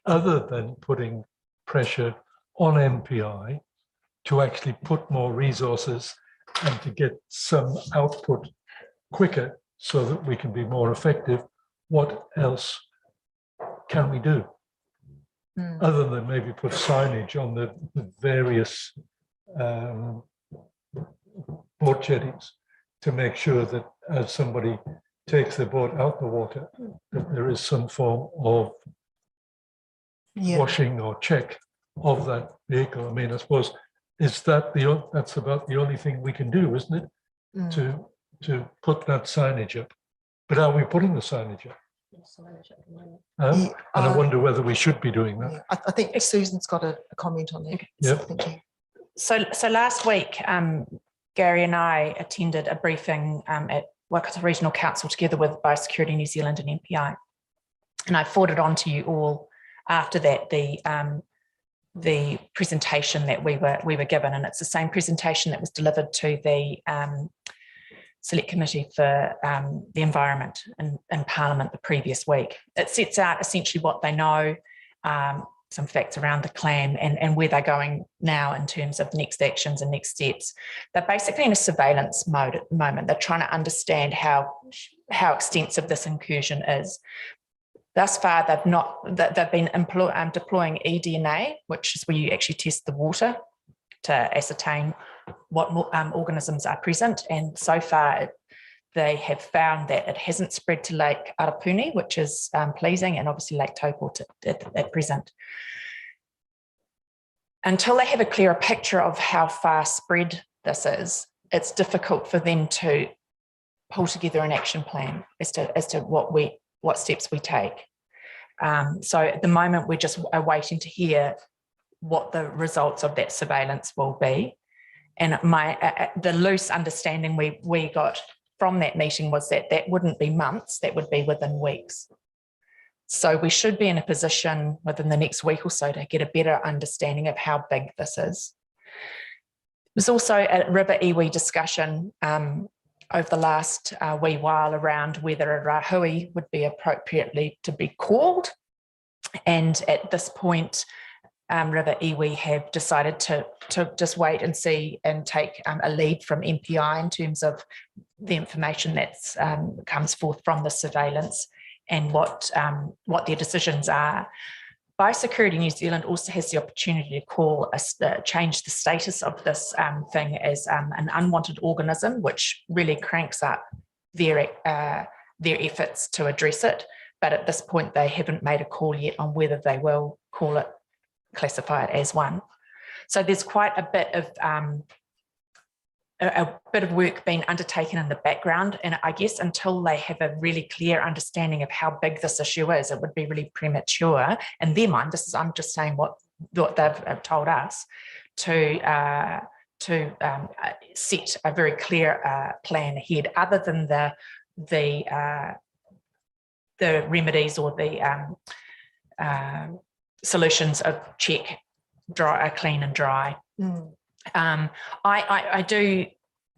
other than putting pressure on MPI to actually put more resources and to get some output quicker so that we can be more effective, what else can we do? Other than maybe put signage on the various boat jetties to make sure that as somebody takes the boat out the water, that there is some form of washing or check of that vehicle. I mean, I suppose, that's about the only thing we can do, isn't it? To put that signage up. But are we putting the signage up? And I wonder whether we should be doing that. Yeah, I think Susan's got a comment on that. Yep. So thank you. So last week, Gary and I attended a briefing at Waikato Regional Council together with Biosecurity New Zealand and MPI. And I forwarded on to you all after that the presentation that we were given, and it's the same presentation that was delivered to the Select Committee for the Environment in Parliament the previous week. It sets out essentially what they know, some facts around the clam, and where they're going now in terms of next actions and next steps. They're basically in a surveillance mode at the moment. They're trying to understand how extensive this incursion is. Thus far, they've been deploying eDNA, which is where you actually test the water to ascertain what organisms are present. And so far, they have found that it hasn't spread to Lake Arapuni, which is pleasing, and obviously Lake Taupo at present. Until they have a clearer picture of how far spread this is, it's difficult for them to pull together an action plan as to what what steps we take. So at the moment, we're just waiting to hear what the results of that surveillance will be. And the loose understanding we got from that meeting was that wouldn't be months, that would be within weeks. So we should be in a position within the next week or so to get a better understanding of how big this is. There's also a river iwi discussion over the last wee while around whether a rahui would be appropriately to be called. And at this point, River iwi have decided to just wait and see and take a lead from MPI in terms of the information that comes forth from the surveillance and what their decisions are. Biosecurity New Zealand also has the opportunity to call change the status of this thing as an unwanted organism, which really cranks up their efforts to address it. But at this point, they haven't made a call yet on whether they will classify it as one. So there's quite a bit of work being undertaken in the background, and I guess until they have a really clear understanding of how big this issue is, it would be really premature in their mind. I'm just saying what they've told us to set a very clear plan ahead, other than the remedies or the solutions of check, dry, clean and dry. I do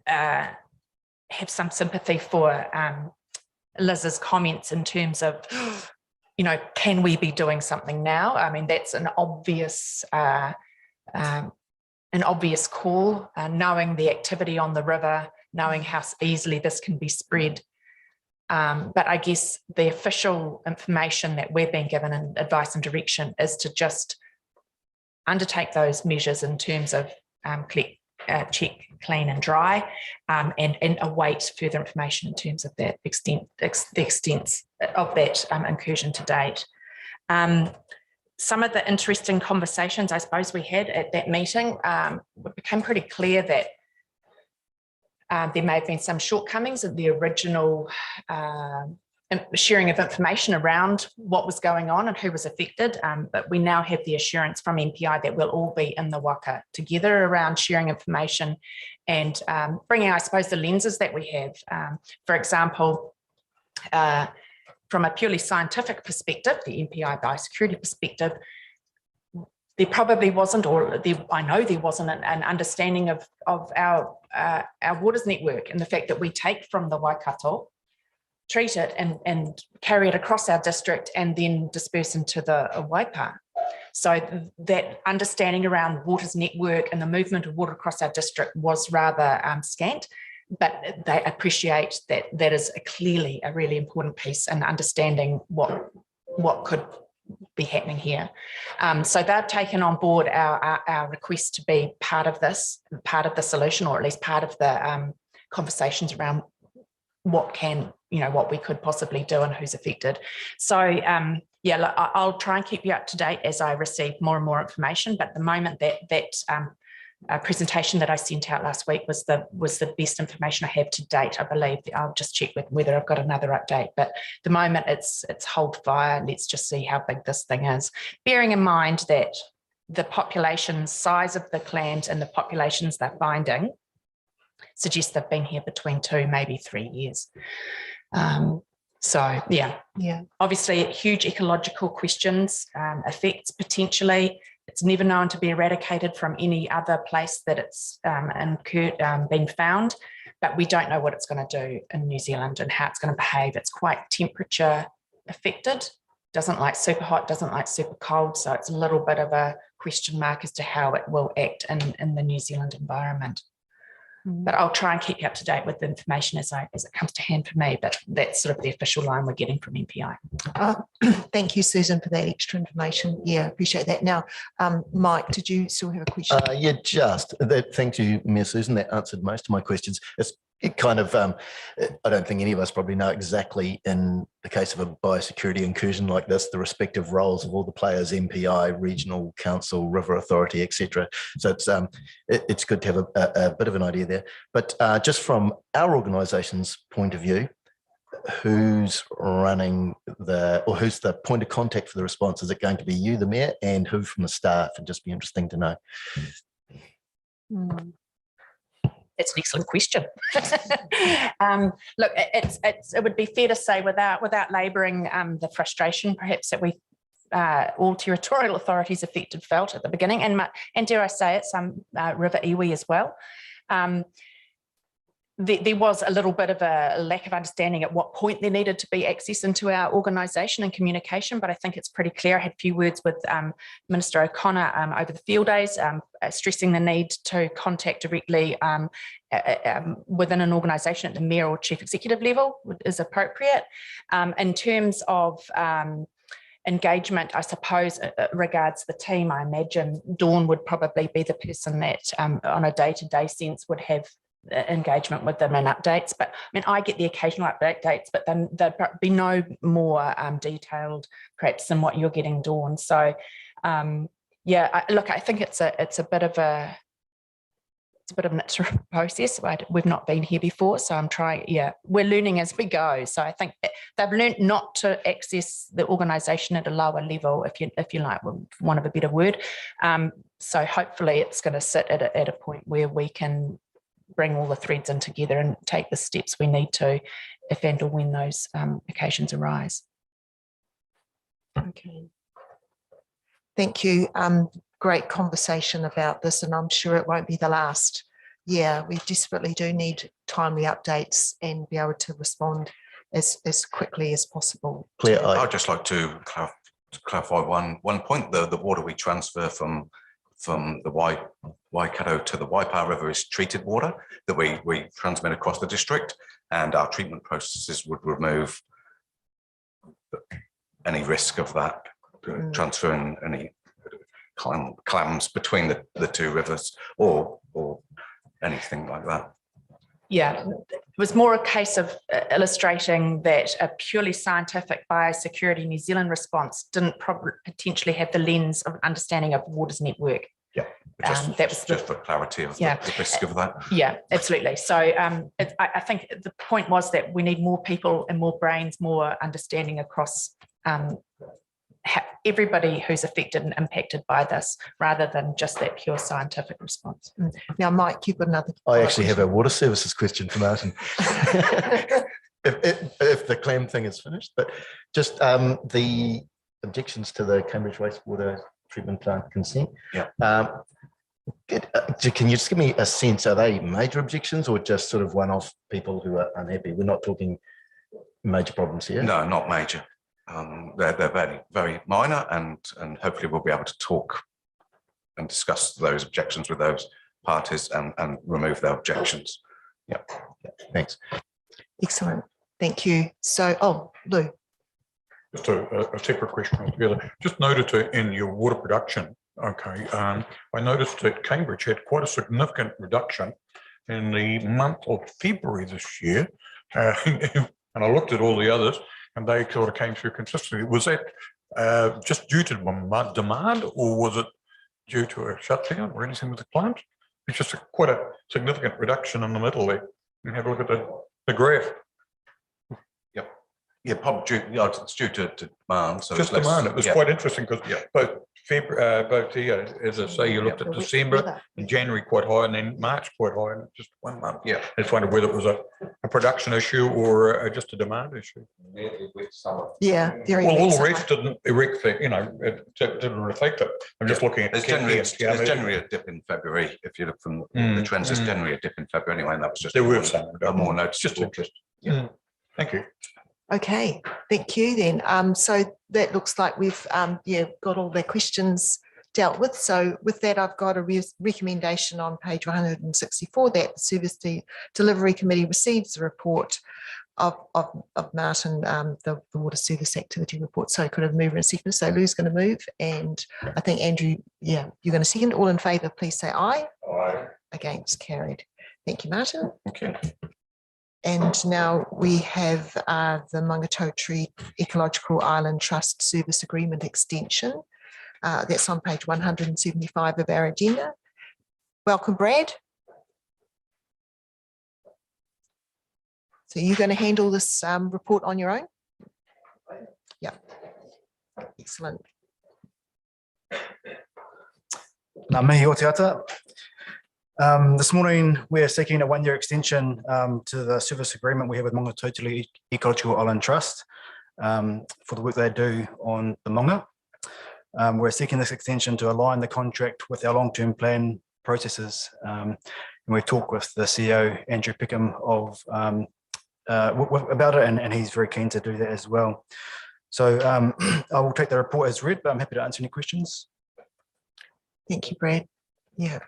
have some sympathy for Liz's comments in terms of, can we be doing something now? I mean, that's an obvious call, knowing the activity on the river, knowing how easily this can be spread. But I guess the official information that we're being given and advice and direction is to just undertake those measures in terms of check, clean and dry, and await further information in terms of that the extent of that incursion to date. Some of the interesting conversations I suppose we had at that meeting, it became pretty clear that there may have been some shortcomings in the original sharing of information around what was going on and who was affected, but we now have the assurance from MPI that we'll all be in the waka together around sharing information and bringing, I suppose, the lenses that we have. For example, from a purely scientific perspective, the MPI biosecurity perspective, there probably wasn't, I know there wasn't an understanding of our waters network and the fact that we take from the Waikato, treat it and carry it across our district and then disperse into the Waipa. So that understanding around waters network and the movement of water across our district was rather scant, but they appreciate that that is clearly a really important piece in understanding what could be happening here. So they've taken on board our request to be part of this, part of the solution, or at least part of the conversations around what we could possibly do and who's affected. So yeah, look, I'll try and keep you up to date as I receive more and more information. But at the moment, that presentation that I sent out last week was the best information I have to date. I believe I'll just check with whether I've got another update. But at the moment, it's hold fire. Let's just see how big this thing is. Bearing in mind that the population size of the clams and the populations they're finding suggest they've been here between 2, maybe 3 years. So yeah, obviously huge ecological questions, effects potentially. It's never known to be eradicated from any other place that it's been found, but we don't know what it's going to do in New Zealand and how it's going to behave. It's quite temperature affected, doesn't like super hot, doesn't like super cold. So it's a little bit of a question mark as to how it will act in the New Zealand environment. But I'll try and keep you up to date with the information as it comes to hand for me, but that's sort of the official line we're getting from MPI. Thank you, Susan, for that extra information. Yeah, appreciate that. Now, Mike, did you still have a question? Yeah, just that. Thank you, Mayor Susan. That answered most of my questions. It kind of, I don't think any of us probably know exactly in the case of a biosecurity incursion like this, the respective roles of all the players, MPI, regional council, river authority, etc. So it's good to have a bit of an idea there. But just from our organisation's point of view, who's running who's the point of contact for the response? Is it going to be you, the mayor, and who from the staff? It'd just be interesting to know. It's an excellent question. Look, it would be fair to say without labouring the frustration perhaps that we all territorial authorities affected felt at the beginning, and dare I say it, some River iwi as well. There was a little bit of a lack of understanding at what point there needed to be access into our organisation and communication, but I think it's pretty clear. I had a few words with Minister O'Connor over the field days, stressing the need to contact directly within an organisation at the mayor or chief executive level is appropriate. In terms of engagement, I suppose, regards the team, I imagine Dawn would probably be the person that on a day-to-day sense would have engagement with them and updates. But I mean, I get the occasional updates, but then there'd be no more detailed perhaps than what you're getting, Dawn. So yeah, look, I think it's a bit of an iterative process. We've not been here before, so I'm trying. Yeah, we're learning as we go. So I think they've learned not to access the organisation at a lower level, if you like, for want of a better word. So hopefully, it's going to sit at a point where we can bring all the threads in together and take the steps we need to, if and or when those occasions arise. Okay. Thank you. Great conversation about this, and I'm sure it won't be the last. Yeah, we desperately do need timely updates and be able to respond as quickly as possible. Claire, I'd just like to clarify one point. The water we transfer from the Waikato to the Waipa River is treated water that we transmit across the district, and our treatment processes would remove any risk of that transferring any clams between the two rivers or anything like that. Yeah, it was more a case of illustrating that a purely scientific biosecurity New Zealand response didn't potentially have the lens of understanding of waters network. Yeah, that was just for clarity of the risk of that. Yeah, absolutely. So I think the point was that we need more people and more brains, more understanding across everybody who's affected and impacted by this, rather than just that pure scientific response. Now, Mike, you've got another. I actually have a water services question for Martin. if the clam thing is finished, but just the objections to the Cambridge wastewater treatment plant consent. Yeah. Can you just give me a sense? Are they major objections or just sort of one-off people who are unhappy? We're not talking major problems here. No, not major. They're very, very minor, and hopefully we'll be able to talk and discuss those objections with those parties and remove their objections. Yeah. Thanks. Excellent. Thank you. So, Lou. Just a separate question altogether. Just noted in your water production, okay, I noticed that Cambridge had quite a significant reduction in the month of February this year. And I looked at all the others, and they sort of came through consistently. Was that just due to demand, or was it due to a shutdown or anything with the plant? It's just quite a significant reduction in the middle there. You can have a look at the graph. Yep. Yeah, probably due, it's due to demand. So just demand. It was quite interesting because both here, as I say, you looked at December and January quite high, and then March quite high, and just 1 month. Yeah. I just wondered whether it was a production issue or just a demand issue. Yeah. Well, all the rest didn't it didn't reflect it. I'm just looking at. There's generally a dip in February. If you look from the trends, there's generally a dip in February anyway, and that was just there were some a more noticeable. Just interest. Thank you. Okay, thank you then. So that looks like we've got all the questions dealt with. So with that, I've got a recommendation on page 164 that the Service Delivery Committee receives the report of Martin, the Water Service Activity Report. So could I move in a second? So Lou's going to move, and I think Andrew, you're going to second. All in favour, please say aye. Aye. Against, carried. Thank you, Martin. Okay. And now we have the Mangatautari Ecological Island Trust Service Agreement Extension. That's on page 175 of our agenda. Welcome, Brad. So you're going to handle this report on your own? Yeah. Excellent. Ngā mihi o te ata. This morning, we're seeking a one-year extension to the service agreement we have with Monga Tautari Ecological Island Trust for the work they do on the Monga. We're seeking this extension to align the contract with our long-term plan processes. And we've talked with the CEO, Andrew Pickham, about it, and he's very keen to do that as well. So I will take the report as read, but I'm happy to answer any questions. Thank you, Brad. Yeah.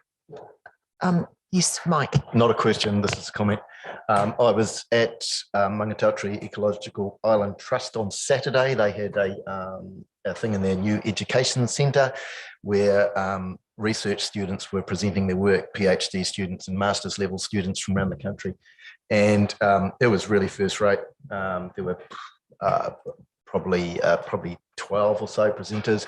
Yes, Mike. Not a question, this is a comment. I was at Monga Tautari Ecological Island Trust on Saturday. They had a thing in their new education centre where research students were presenting their work, PhD students and master's level students from around the country. And it was really first rate. There were probably 12 or so presenters.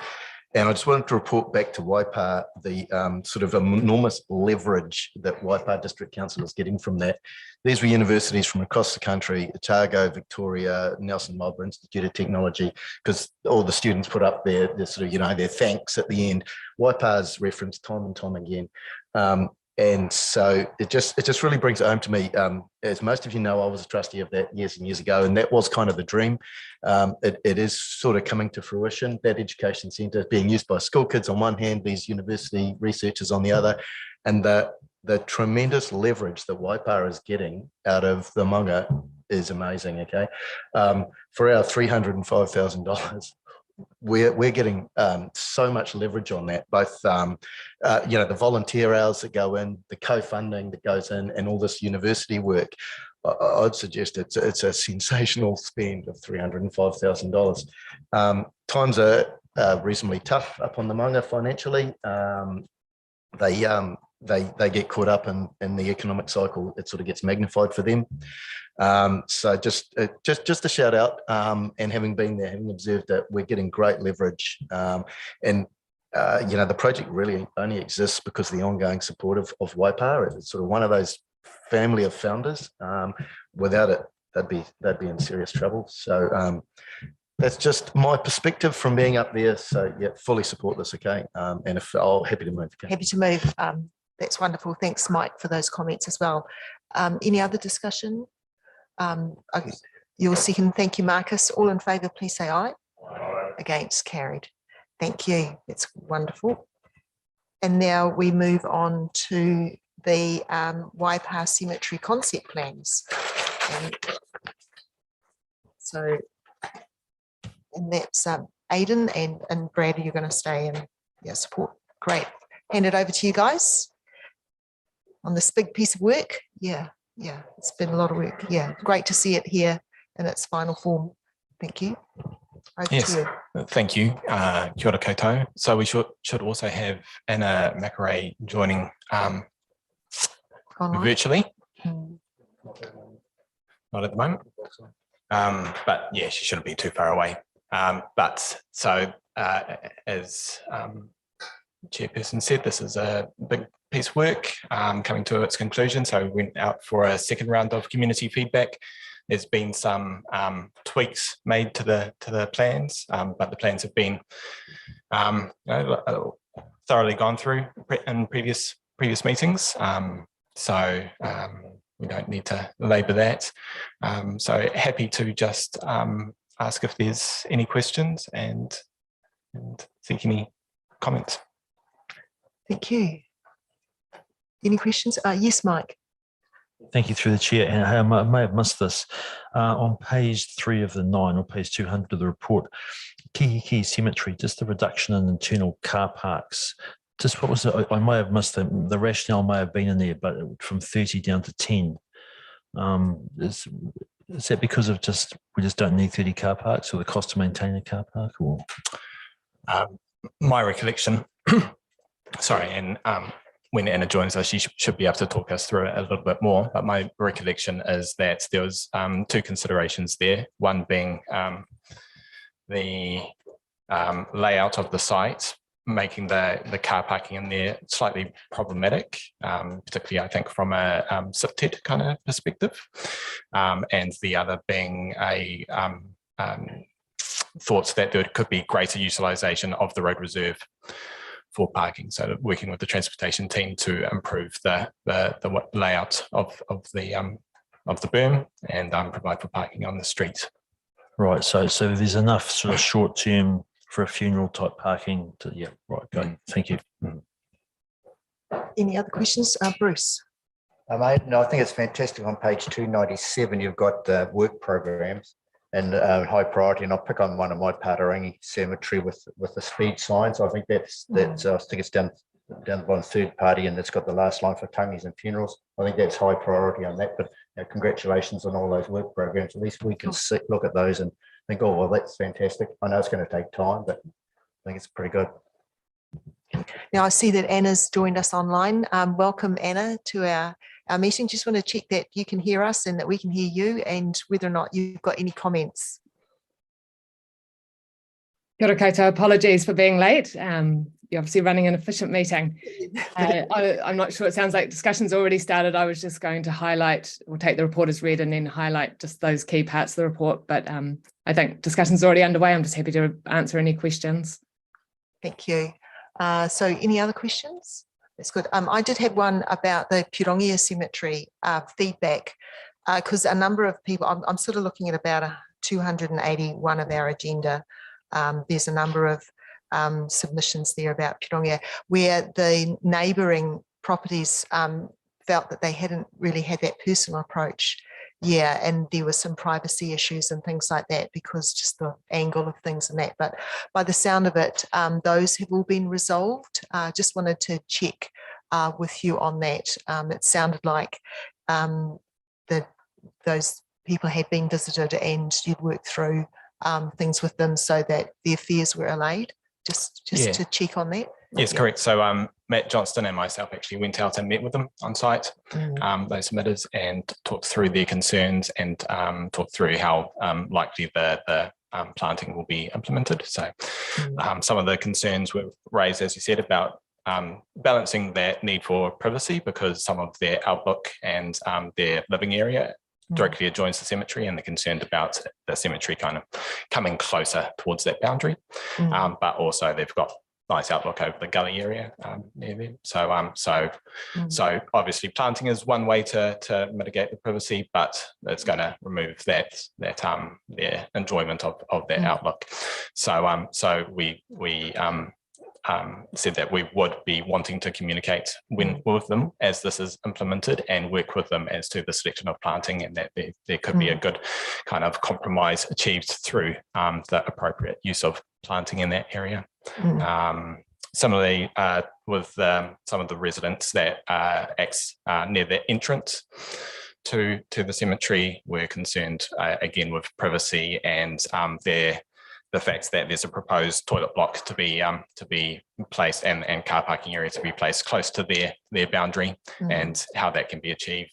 And I just wanted to report back to Waipa the sort of enormous leverage that Waipa District Council is getting from that. These were universities from across the country, Otago, Victoria, Nelson Marlborough Institute of Technology, because all the students put up their sort of, you know, their thanks at the end. Waipa's referenced time and time again. And so it just really brings it home to me. As most of you know, I was a trustee of that years and years ago, and that was kind of the dream. It is sort of coming to fruition. That education centre being used by school kids on one hand, these university researchers on the other, and the tremendous leverage that Waipa is getting out of the Monga is amazing. Okay, for our $305,000. We're getting so much leverage on that, both you know, the volunteer hours that go in, the co-funding that goes in, and all this university work. I'd suggest it's a sensational spend of $305,000. Times are reasonably tough up on the Monga financially. They get caught up in the economic cycle. It sort of gets magnified for them. So just a shout out, and having been there, having observed that we're getting great leverage, and you know, the project really only exists because of the ongoing support of Waipa. It's sort of one of those family of founders. Without it, they'd be in serious trouble. So that's just my perspective from being up there. So yeah, fully support this. Okay, and if happy to move. Okay. Happy to move. That's wonderful. Thanks, Mike, for those comments as well. Any other discussion? Okay. Your second, thank you, Marcus. All in favour, please say aye. Aye. Against, carried. Thank you. That's wonderful. And now we move on to the Waipa Cemetery concept plans. And that's Aidan and Brad, you're going to stay and support. Great. Hand it over to you guys on this big piece of work. Yeah, it's been a lot of work. Yeah, great to see it here in its final form. Thank you. Over yes, to you. Thank you. Kia ora koutou. So we should also have Anna Makaray joining virtually. Not at the moment. But yeah, she shouldn't be too far away. But so as Chairperson said, this is a big piece of work coming to its conclusion. So we went out for a second round of community feedback. There's been some tweaks made to the plans, but the plans have been thoroughly gone through in previous meetings. So we don't need to labour that. So happy to just ask if there's any questions and seek any comments. Thank you. Any questions? Yes, Mike. Thank you through the chair. And I may have missed this. On page 3 of the 9 or page 200 of the report, Kihiki Cemetery, just the reduction in internal car parks. Just what was it? I may have missed the rationale may have been in there, but from 30 down to 10. Is that because of we just don't need 30 car parks, or the cost to maintain a car park, or? My recollection, sorry, and when Anna joins us, she should be able to talk us through it a little bit more. But my recollection is that there was 2 considerations there. One being the layout of the site making the car parking in there slightly problematic, particularly I think from a SIPTED kind of perspective, and the other being a thoughts that there could be greater utilisation of the road reserve for parking. So working with the transportation team to improve the layout of the berm and provide for parking on the street. Right. So there's enough sort of short term for a funeral type parking to, yeah, right. Go. Thank you. Any other questions? Bruce? No, I think it's fantastic. On page 297, you've got the work programs and high priority, and I'll pick on one of my Pātarangi cemetery with the speed signs. I think that's I think it's down the bottom, third party, and it's got the last line for tangies and funerals. I think that's high priority on that, but congratulations on all those work programs. At least we can look at those and think, oh, well, that's fantastic. I know it's going to take time, but I think it's pretty good. Now I see that Anna's joined us online. Welcome, Anna, to our meeting. Just want to check that you can hear us and that we can hear you, and whether or not you've got any comments. Kia ora koutou, apologies for being late. You're obviously running an efficient meeting. I'm not sure, it sounds like discussion's already started. I was just going to highlight, or take the report as read and then highlight just those key parts of the report. But I think discussion's already underway. I'm just happy to answer any questions. Thank you. So any other questions? That's good. I did have one about the Purongia Cemetery feedback, because a number of people, I'm sort of looking at about 281 of our agenda. There's a number of submissions there about Purongia, where the neighbouring properties felt that they hadn't really had that personal approach. Yeah, and there were some privacy issues and things like that, because just the angle of things and that. But by the sound of it, those have all been resolved. Just wanted to check with you on that. It sounded like those people had been visited and you'd worked through things with them so that their fears were allayed. Just to check on that. Yes, correct. So Matt Johnston and myself actually went out and met with them on site, those emitters, and talked through their concerns and talked through how likely the planting will be implemented. So some of the concerns were raised, as you said, about balancing that need for privacy, because some of their outlook and their living area directly adjoins the cemetery, and they're concerned about the cemetery kind of coming closer towards that boundary. But also they've got nice outlook over the gully area near them. So obviously planting is one way to mitigate the privacy, but it's going to remove their enjoyment of that outlook. So we said that we would be wanting to communicate with them as this is implemented, and work with them as to the selection of planting, and that there could be a good kind of compromise achieved through the appropriate use of planting in that area. Similarly, with some of the residents that near the entrance to the cemetery, we're concerned again with privacy and the fact that there's a proposed toilet block to be placed and car parking area to be placed close to their boundary, and how that can be achieved.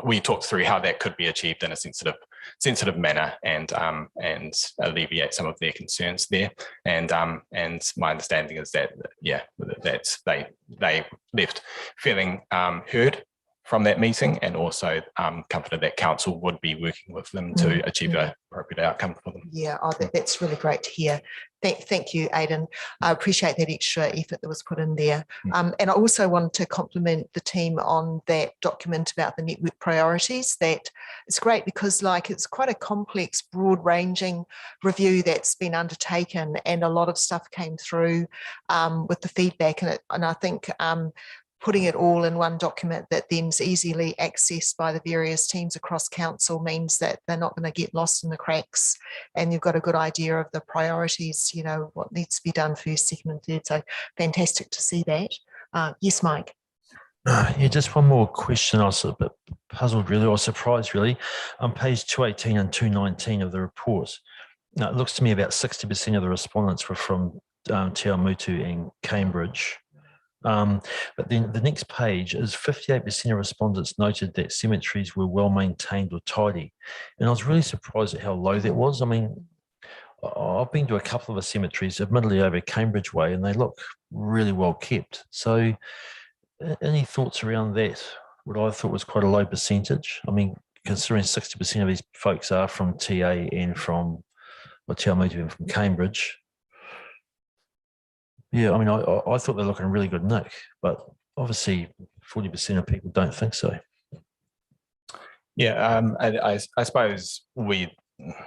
We talked through how that could be achieved in a sensitive manner and alleviate some of their concerns there. And my understanding is that they left feeling heard from that meeting, and also comforted that council would be working with them to achieve an appropriate outcome for them. Yeah, that's really great to hear. Thank you, Aidan. I appreciate that extra effort that was put in there. And I also wanted to compliment the team on that document about the network priorities. That it's great, because it's quite a complex, broad-ranging review that's been undertaken, and a lot of stuff came through with the feedback. And I think putting it all in one document that then's easily accessed by the various teams across council means that they're not going to get lost in the cracks, and you've got a good idea of the priorities, what needs to be done first, second and third. So fantastic to see that. Yes, Mike. Yeah, just one more question. I was a bit puzzled, really, or surprised, really. On page 218 and 219 of the report, it looks to me about 60% of the respondents were from Te Awamutu and Cambridge. But then the next page is 58% of respondents noted that cemeteries were well maintained or tidy. And I was really surprised at how low that was. I mean, I've been to a couple of the cemeteries, admittedly over Cambridge Way, and they look really well kept. So any thoughts around that? What I thought was quite a low percentage. I mean, considering 60% of these folks are from TA and from Te Awamutu and from Cambridge. Yeah, I mean, I thought they're looking really good nick, but obviously 40% of people don't think so. Yeah, I suppose we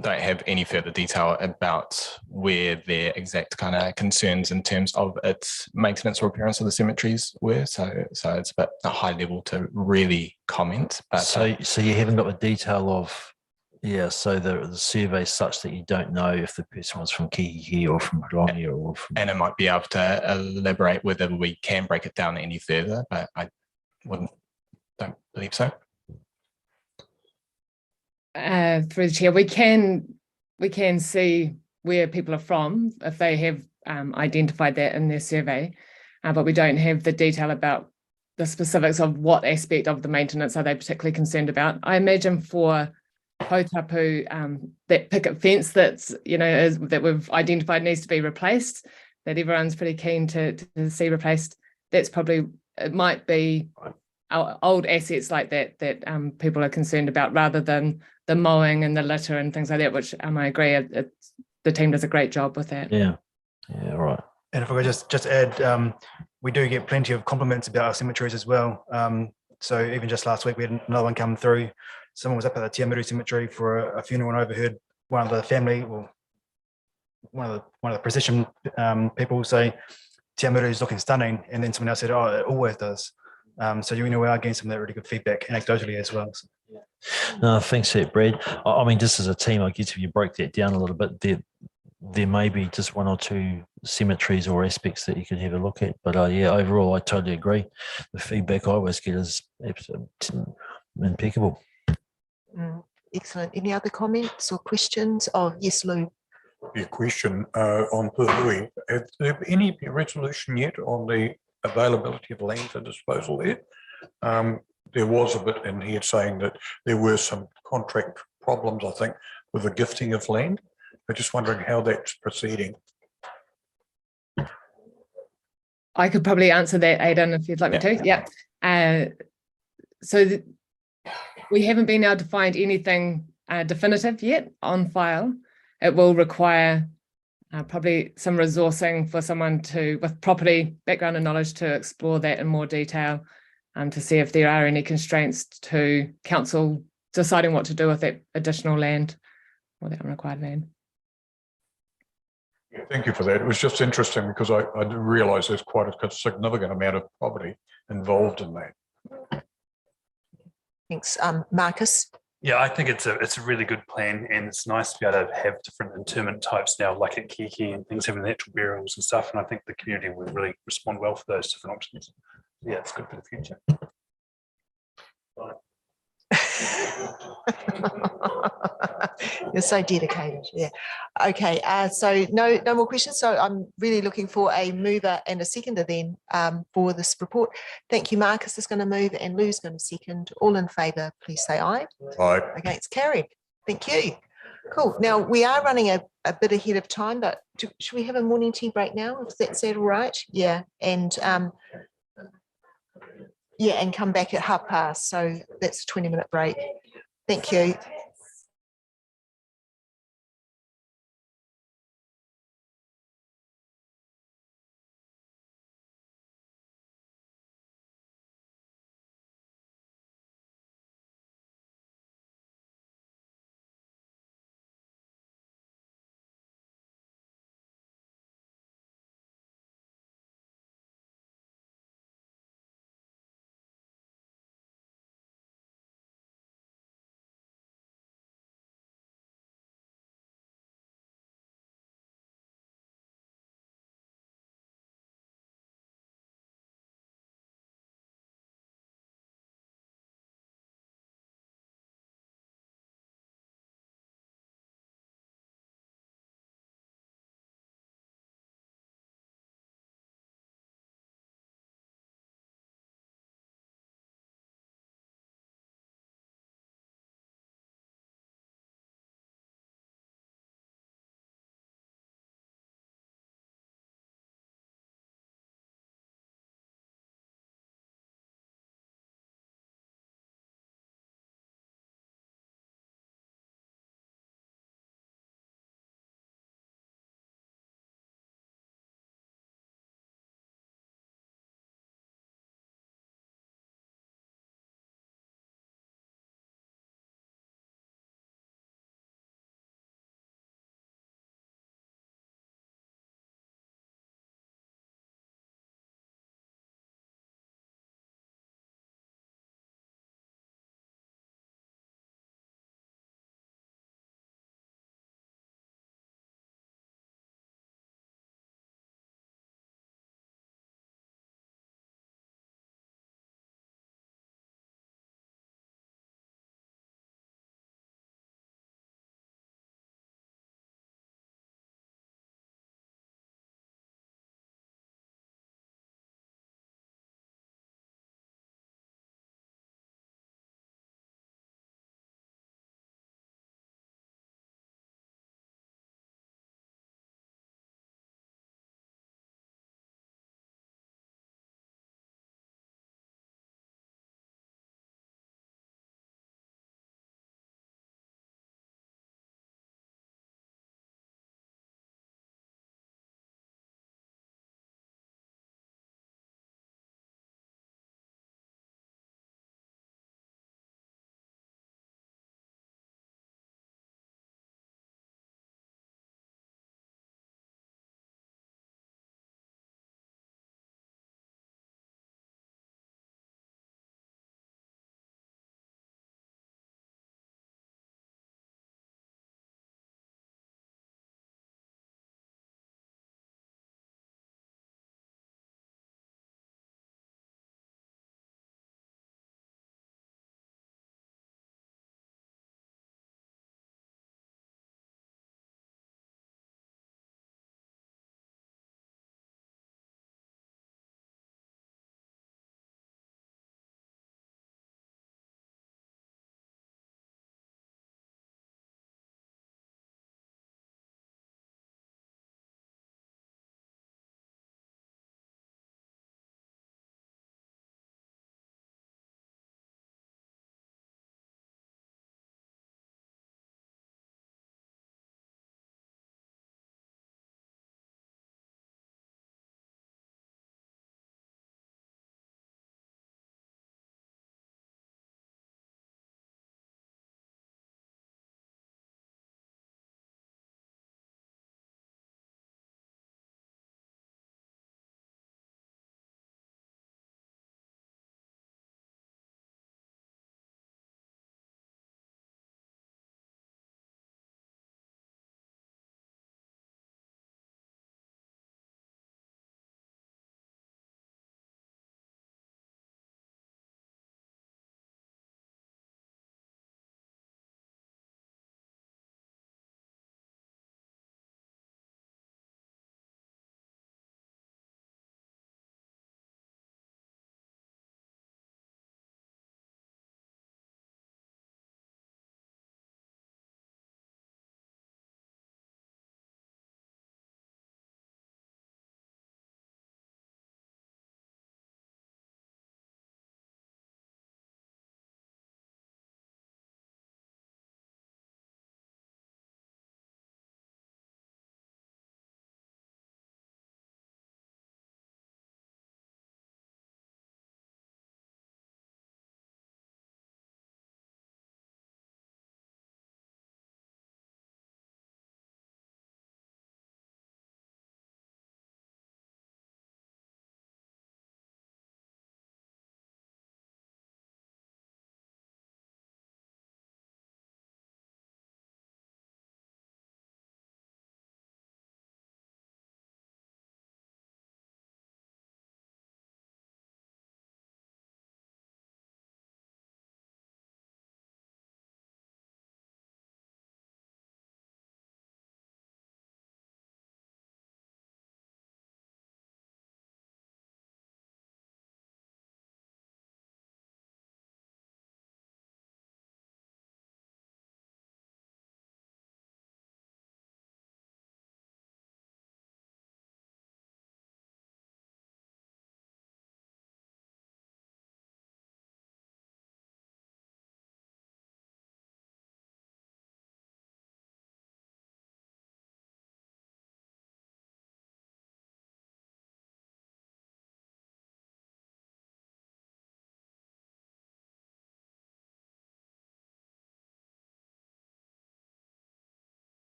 don't have any further detail about where their exact kind of concerns in terms of its maintenance or appearance of the cemeteries were. So it's a bit a high level to really comment. But so you haven't got the detail of, yeah. So the survey is such that you don't know if the person was from Kihihi or from Harongi or from. And I might be able to elaborate whether we can break it down any further, but I don't believe so. Through the chair, we can see where people are from if they have identified that in their survey, but we don't have the detail about the specifics of what aspect of the maintenance are they particularly concerned about. I imagine for Hautapu, that picket fence that's that we've identified needs to be replaced, that everyone's pretty keen to see replaced. That's probably, it might be our old assets like that people are concerned about, rather than the mowing and the litter and things like that, which I agree, the team does a great job with that. Yeah, right. And if I could just add, we do get plenty of compliments about our cemeteries as well. So even just last week, we had another one come through. Someone was up at the Te Awamutu cemetery for a funeral and overheard one of the family, or one of the procession people say, Te Awamutu is looking stunning. And then someone else said, oh, it always does. So we are getting some of that really good feedback anecdotally as well. So. No, thanks for that, Brad. I mean, just as a team, I guess if you break that down a little bit, there may be just one or two cemeteries or aspects that you could have a look at. But yeah, overall, I totally agree. The feedback I always get is impeccable. Excellent. Any other comments or questions? Oh, yes, Lou. Your question on Purui. Have there been any resolution yet on the availability of land for disposal there? There was a bit in here saying that there were some contract problems, I think, with the gifting of land. I'm just wondering how that's proceeding. I could probably answer that, Aidan, if you'd like me to. Yeah. So we haven't been able to find anything definitive yet on file. It will require probably some resourcing for someone with property background and knowledge to explore that in more detail, to see if there are any constraints to council deciding what to do with that additional land or that unrequired land. Yeah, thank you for that. It was just interesting because I didn't realise there's quite a significant amount of property involved in that. Thanks. Marcus? Yeah, I think it's a really good plan, and it's nice to be able to have different interment types now, like at Kiki and things having natural burials and stuff. And I think the community will really respond well for those different options. Yeah, it's good for the future. You're so dedicated. Yeah. Okay. So no more questions. So I'm really looking for a mover and a seconder then for this report. Thank you. Marcus is going to move and Lou's going to second. All in favour, please say aye. Aye. Okay, it's carried. Thank you. Cool. Now we are running a bit ahead of time, but should we have a morning tea break now? If that's all right. Yeah. And and come back at past. So that's a 20-minute break. Thank you.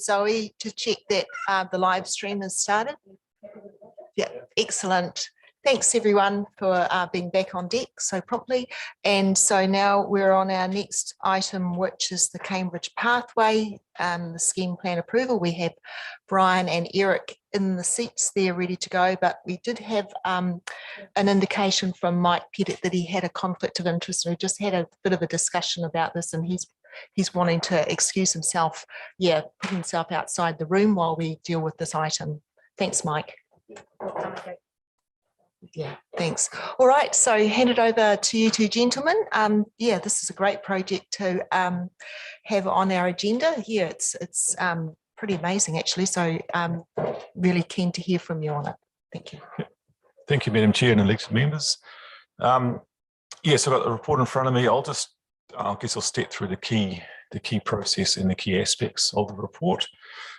Zoe to check that the live stream has started. Yeah, excellent. Thanks everyone for being back on deck so promptly. And so now we're on our next item, which is the Cambridge Pathway, the scheme plan approval. We have Brian and Eric in the seats there ready to go, but we did have an indication from Mike Pettit that he had a conflict of interest. We just had a bit of a discussion about this, and he's wanting to excuse himself, put himself outside the room while we deal with this item. Thanks, Mike. Yeah, thanks. All right, so hand it over to you two gentlemen. This is a great project to have on our agenda. Yeah, it's pretty amazing actually. So really keen to hear from you on it. Thank you. Thank you, Madam Chair and elected members. So I've got the report in front of me. I guess I'll step through the key process and the key aspects of the report.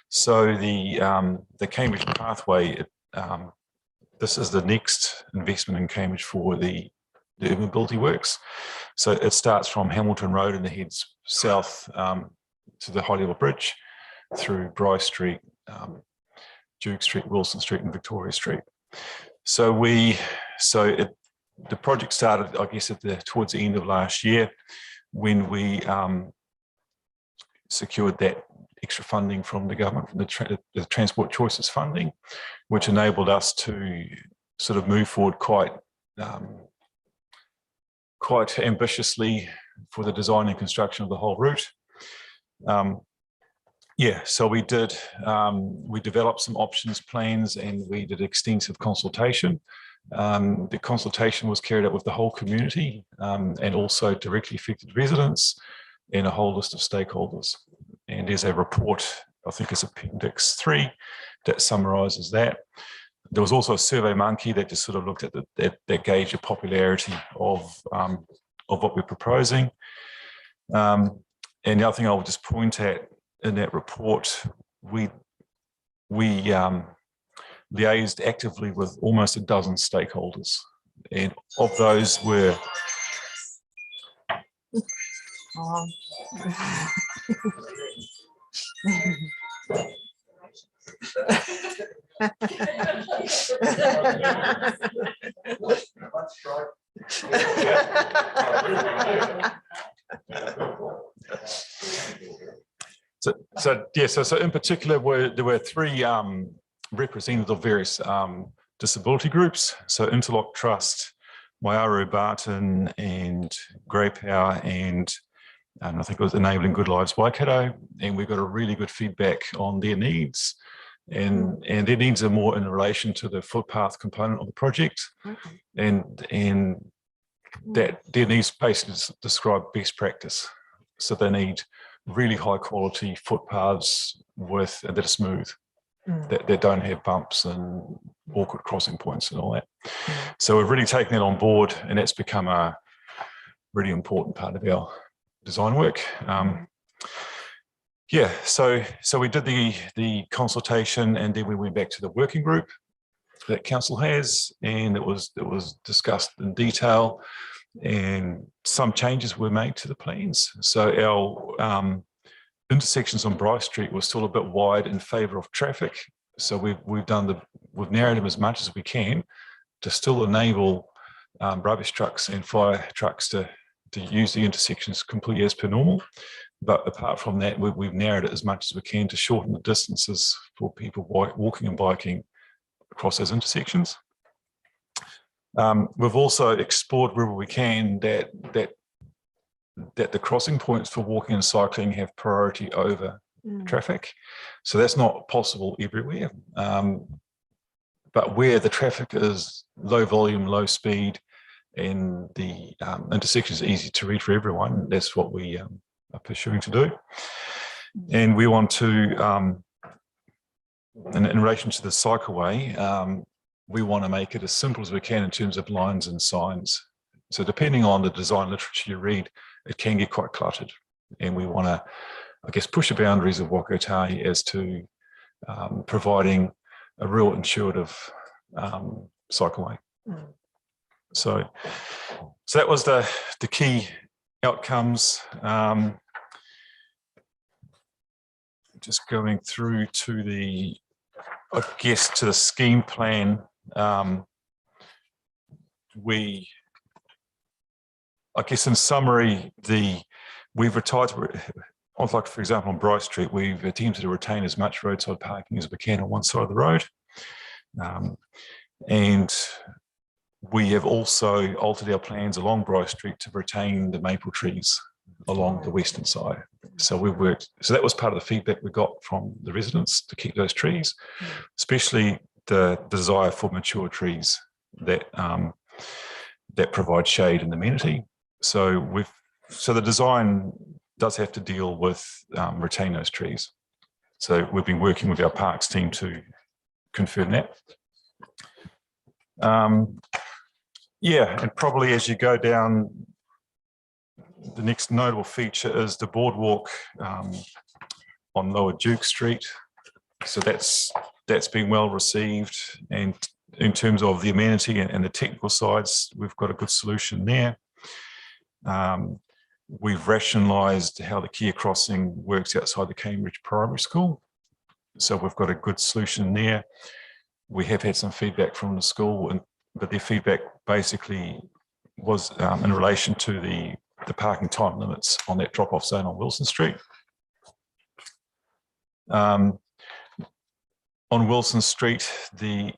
So the Cambridge Pathway, this is the next investment in Cambridge for the urban mobility works. So it starts from Hamilton Road and it heads south to the high level bridge through Bryce Street, Duke Street, Wilson Street and Victoria Street. So the project started, I guess, towards the end of last year when we secured that extra funding from the government, from the Transport Choices funding, which enabled us to sort of move forward quite ambitiously for the design and construction of the whole route. So we developed some options plans and we did extensive consultation. The consultation was carried out with the whole community and also directly affected residents and a whole list of stakeholders. And there's a report, I think it's Appendix 3, that summarises that. There was also a Survey Monkey that just sort of looked at that gauge the popularity of what we're proposing. And the other thing I would just point at in that report, we liaised actively with almost a dozen stakeholders, and of those were So in particular, there were three representatives of various disability groups. So Interlock Trust, Waiaru Barton, and Grey Power, and I think it was Enabling Good Lives Waikato. And we got a really good feedback on their needs. And their needs are more in relation to the footpath component of the project. And that their needs basically describe best practice. So they need really high quality footpaths that are smooth, that don't have bumps and awkward crossing points and all that. So we've really taken that on board, and that's become a really important part of our design work. So we did the consultation, and then we went back to the working group that council has, and it was discussed in detail, and some changes were made to the plans. So our intersections on Bryce Street were still a bit wide in favour of traffic. So we've narrowed them as much as we can to still enable rubbish trucks and fire trucks to use the intersections completely as per normal. But apart from that, we've narrowed it as much as we can to shorten the distances for people walking and biking across those intersections. We've also explored wherever we can that the crossing points for walking and cycling have priority over traffic. So that's not possible everywhere. But where the traffic is low volume, low speed, and the intersections are easy to read for everyone, that's what we are pursuing to do. And we want to, in relation to the cycleway, we want to make it as simple as we can in terms of lines and signs. So depending on the design literature you read, it can get quite cluttered. And we want to, I guess, push the boundaries of Waikotahi as to providing a real intuitive cycleway. So that was the key outcomes. just going through to the, I guess, to the scheme plan. I guess in summary, we've retired, like for example on Bryce Street, we've attempted to retain as much roadside parking as we can on one side of the road. And we have also altered our plans along Bryce Street to retain the maple trees along the western side. So we've worked, so that was part of the feedback we got from the residents to keep those trees, especially the desire for mature trees that that provide shade and amenity. So the design does have to deal with retain those trees. So we've been working with our parks team to confirm that. Yeah, and probably as you go down, the next notable feature is the boardwalk on Lower Duke Street. So that's been well received, and in terms of the amenity and the technical sides, we've got a good solution there. We've rationalised how the Kia crossing works outside the Cambridge Primary School. So we've got a good solution there. We have had some feedback from the school, but their feedback basically was in relation to the parking time limits on that drop-off zone on Wilson Street. On Wilson Street, the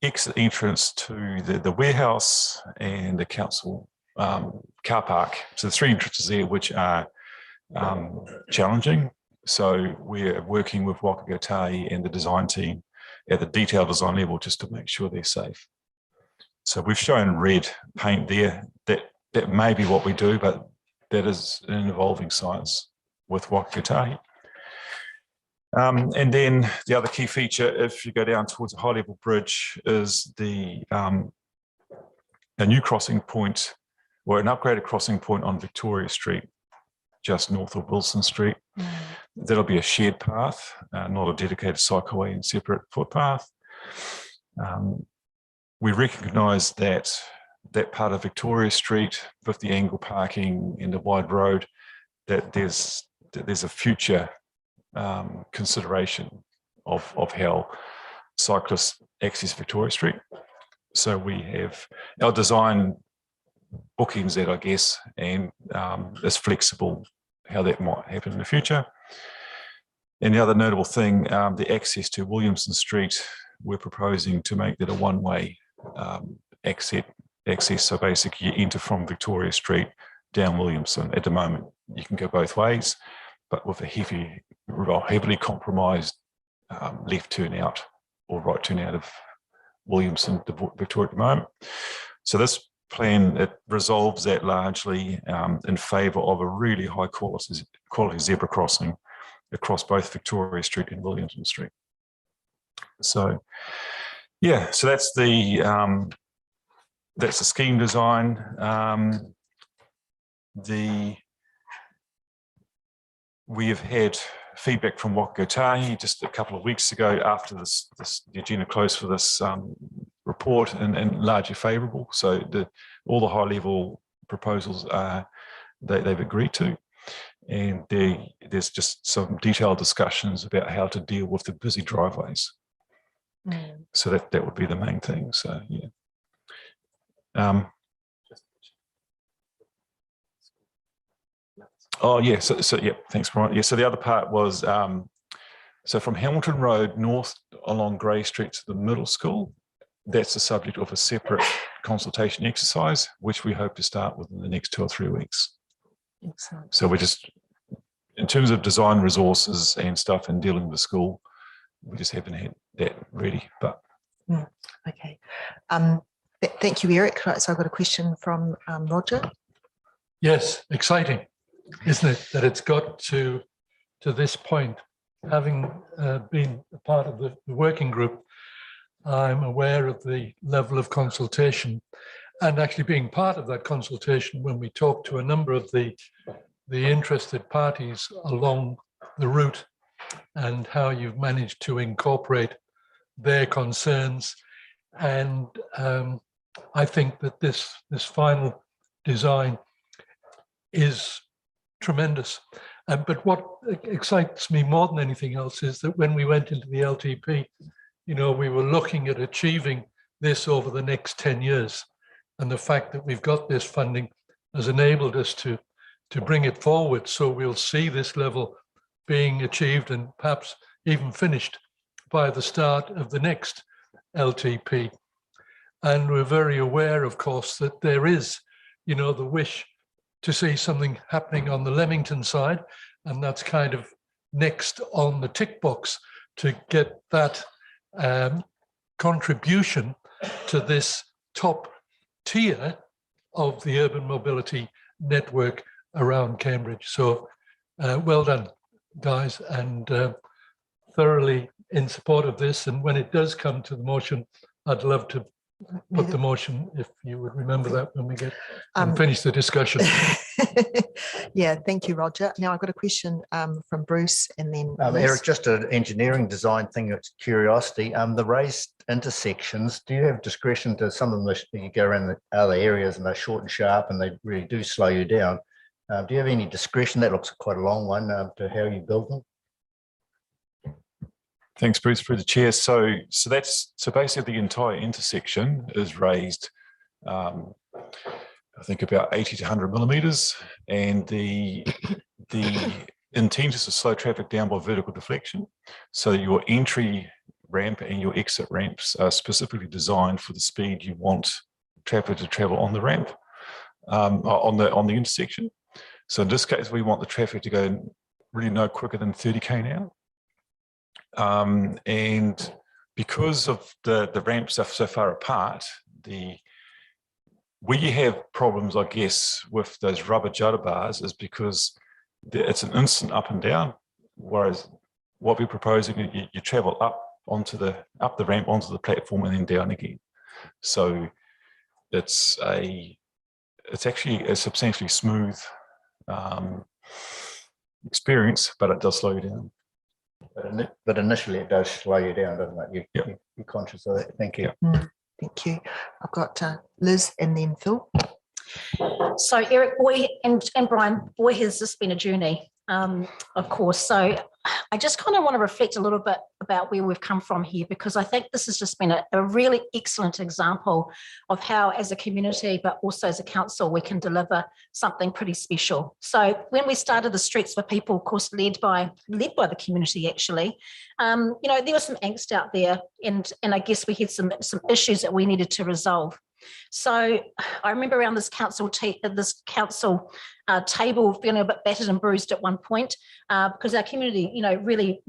exit entrance to the warehouse and the council car park. So the three entrances there which are challenging. So we're working with Ecological and the design team at the detailed design level just to make sure they're safe. So we've shown red paint there. That may be what we do, but that is an evolving science with Ecological. And then the other key feature, if you go down towards a high level bridge, is a new crossing point, or an upgraded crossing point on Victoria Street, just north of Wilson Street. That'll be a shared path, not a dedicated cycleway and separate footpath. We recognise that part of Victoria Street with the angle parking and the wide road, that there's a future consideration of how cyclists access Victoria Street. So we have our design bookings that, I guess, and is flexible how that might happen in the future. And the other notable thing, the access to Williamson Street, we're proposing to make that a one-way access. So basically you enter from Victoria Street down Williamson. At the moment, you can go both ways, but with a heavily compromised left turn out or right turn out of Williamson to Victoria at the moment. So this plan, it resolves that largely in favour of a really high quality zebra crossing across both Victoria Street and Williamson Street. So yeah, so that's the scheme design. We have had feedback from Ecological just a couple of weeks ago after the agenda closed for this report, and largely favourable. So all the high level proposals they've agreed to, and there's just some detailed discussions about how to deal with the busy driveways. So that would be the main thing. So yeah. Oh yeah, so yeah, thanks Brian. Yeah, so the other part was so from Hamilton Road north along Grey Street to the middle school, that's the subject of a separate consultation exercise, which we hope to start within the next 2 or 3 weeks. Excellent. So we're just, in terms of design resources and stuff and dealing with the school, we just haven't had that ready. But okay, thank you, Eric. So I've got a question from Roger. Yes, exciting, isn't it, that it's got to this point. Having been a part of the working group, I'm aware of the level of consultation, and actually being part of that consultation when we talked to a number of the interested parties along the route, and how you've managed to incorporate their concerns. And I think that this final design is tremendous. But what excites me more than anything else is that when we went into the LTP, you know, we were looking at achieving this over the next 10 years. And the fact that we've got this funding has enabled us to bring it forward. So we'll see this level being achieved and perhaps even finished by the start of the next LTP. And we're very aware, of course, that there is, you know, the wish to see something happening on the Leamington side. And that's kind of next on the tick box to get that contribution to this top tier of the urban mobility network around Cambridge. So well done, guys, and thoroughly in support of this. And when it does come to the motion, I'd love to put the motion, if you would remember that when we get and finish the discussion. Yeah, thank you, Roger. Now I've got a question from Bruce and then Eric, just an engineering design thing, it's curiosity. The raised intersections, do you have discretion to some of them, you go around the other areas and they're short and sharp and they really do slow you down. Do you have any discretion? That looks quite a long one to how you build them. Thanks, Bruce, through the chair. So basically the entire intersection is raised, I think about 80 to 100 millimeters, and the intent is to slow traffic down by vertical deflection. So your entry ramp and your exit ramps are specifically designed for the speed you want traffic to travel on the ramp, on the intersection. So in this case, we want the traffic to go really no quicker than 30k an hour. And because of the ramps are so far apart, where you have problems, I guess, with those rubber judder bars is because it's an instant up and down, whereas what we're proposing, you travel up the ramp onto the platform and then down again. So it's actually a substantially smooth experience, but it does slow you down. But initially it does slow you down, doesn't it? You're conscious of that. Thank you. Thank you. I've got Liz and then Phil. So Eric, boy, and Brian, boy, has this been a journey, of course. So I just kind of want to reflect a little bit about where we've come from here, because I think this has just been a really excellent example of how, as a community, but also as a council, we can deliver something pretty special. So when we started the Streets for People, of course, led by the community, actually, you know, there was some angst out there, and I guess we had some issues that we needed to resolve. So I remember around this council table feeling a bit battered and bruised at one point, because our community, you know, really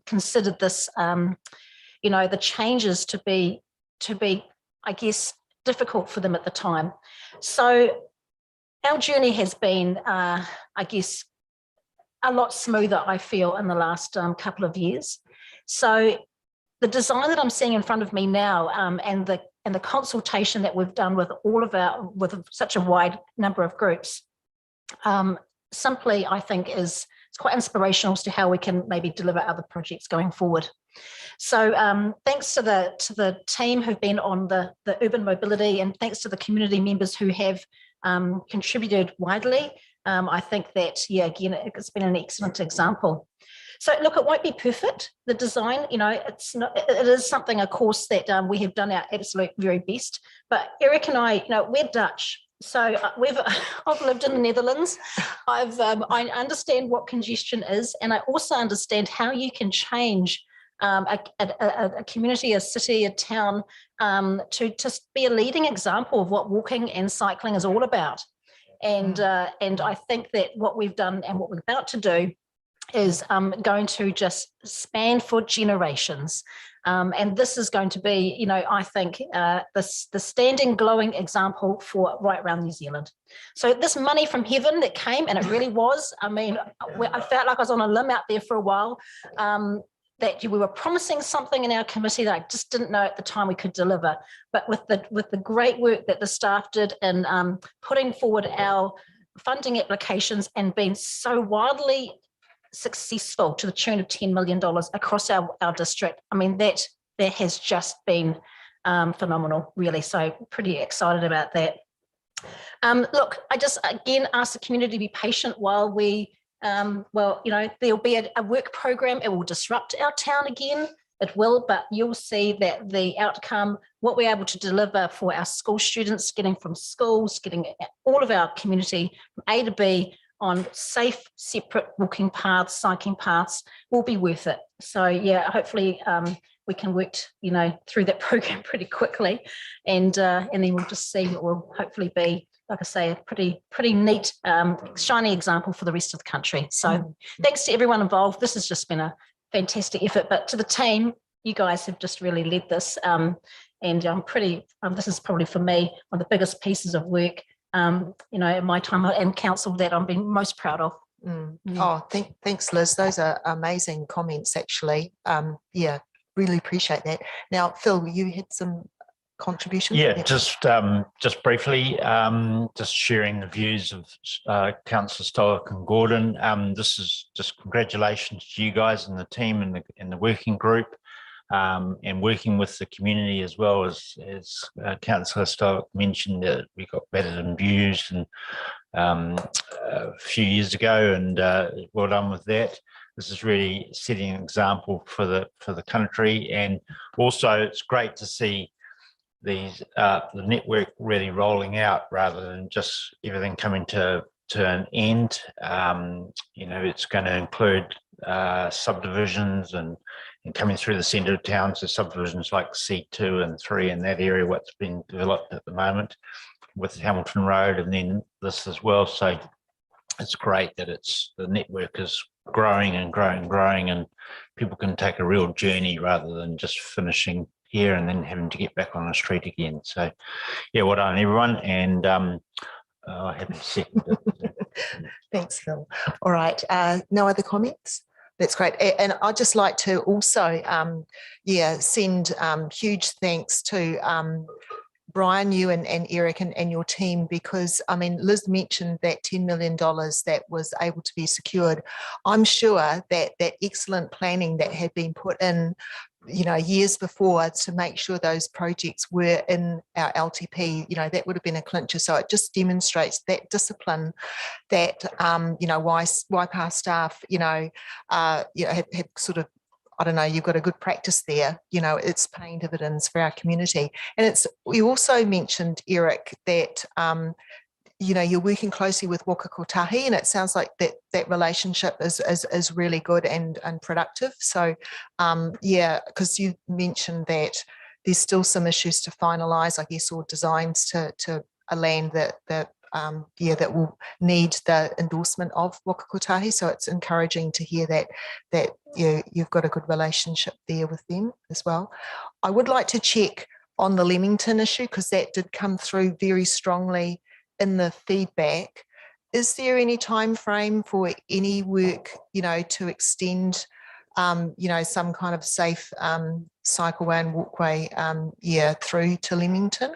considered this, you know, the changes to be, I guess, difficult for them at the time. So our journey has been, I guess, a lot smoother, I feel, in the last couple of years. So the design that I'm seeing in front of me now, and the consultation that we've done with with such a wide number of groups, simply, I think, it's quite inspirational as to how we can maybe deliver other projects going forward. So thanks to the team who've been on the urban mobility, and thanks to the community members who have contributed widely, I think that, yeah, again, it's been an excellent example. So look, it won't be perfect. The design, you know, it is something, of course, that we have done our absolute very best. But Eric and I, you know, we're Dutch. So I've lived in the Netherlands. I understand what congestion is, and I also understand how you can change a community, a city, a town, to just be a leading example of what walking and cycling is all about. And I think that what we've done and what we're about to do is going to just span for generations. And this is going to be, you know, I think the standing glowing example for right around New Zealand. So this money from heaven that came, and it really was, I mean, I felt like I was on a limb out there for a while, that we were promising something in our committee that I just didn't know at the time we could deliver. But with the great work that the staff did in putting forward our funding applications and being so wildly successful to the tune of $10 million across our district, I mean, that has just been phenomenal, really. So pretty excited about that. Look, I just again ask the community to be patient while we well, there'll be a work program. It will disrupt our town again. It will, but you'll see that the outcome, what we're able to deliver for our school students, getting from schools, getting all of our community from A to B on safe, separate walking paths, cycling paths, will be worth it. So yeah, hopefully we can work, through that program pretty quickly, and then we'll just see what will hopefully be, like I say, a pretty neat, shiny example for the rest of the country. So thanks to everyone involved. This has just been a fantastic effort, but to the team, you guys have just really led this, and I'm pretty, this is probably for me one of the biggest pieces of work, in my time in council that I'm being most proud of. Oh, thanks, Liz. Those are amazing comments, actually. Yeah, really appreciate that. Now, Phil, you had some contributions? Yeah, just briefly, just sharing the views of Councillor Stoic and Gordon. This is just congratulations to you guys and the team and the working group, and working with the community as well. As Councillor Stoic mentioned, that we got Badderton views and a few years ago, and well done with that. This is really setting an example for the country, and also it's great to see the network really rolling out rather than just everything coming to an end. It's going to include subdivisions and coming through the centre of town, so subdivisions like C2 and 3 in that area, what's been developed at the moment with Hamilton Road, and then this as well. So it's great that the network is growing and growing, and people can take a real journey rather than just finishing here and then having to get back on the street again. So yeah, well done everyone, and I haven't seconded it. Thanks, Phil. All right, no other comments? That's great. And I'd just like to also send huge thanks to Brian, you and Eric and your team, because Liz mentioned that $10 million that was able to be secured. I'm sure that excellent planning that had been put in years before to make sure those projects were in our LTP, that would have been a clincher. So it just demonstrates that discipline that, YPAR staff, have sort of, I don't know, you've got a good practice there, it's paying dividends for our community. And we also mentioned, Eric, that, you're working closely with Waka Kotahi, and it sounds like that relationship is really good and productive. So because you mentioned that there's still some issues to finalise, I guess, or designs to a land that will need the endorsement of Waka Kotahi. So it's encouraging to hear that you've got a good relationship there with them as well. I would like to check on the Leamington issue, because that did come through very strongly in the feedback. Is there any time frame for any work, to extend, some kind of safe cycleway and walkway, through to Leamington?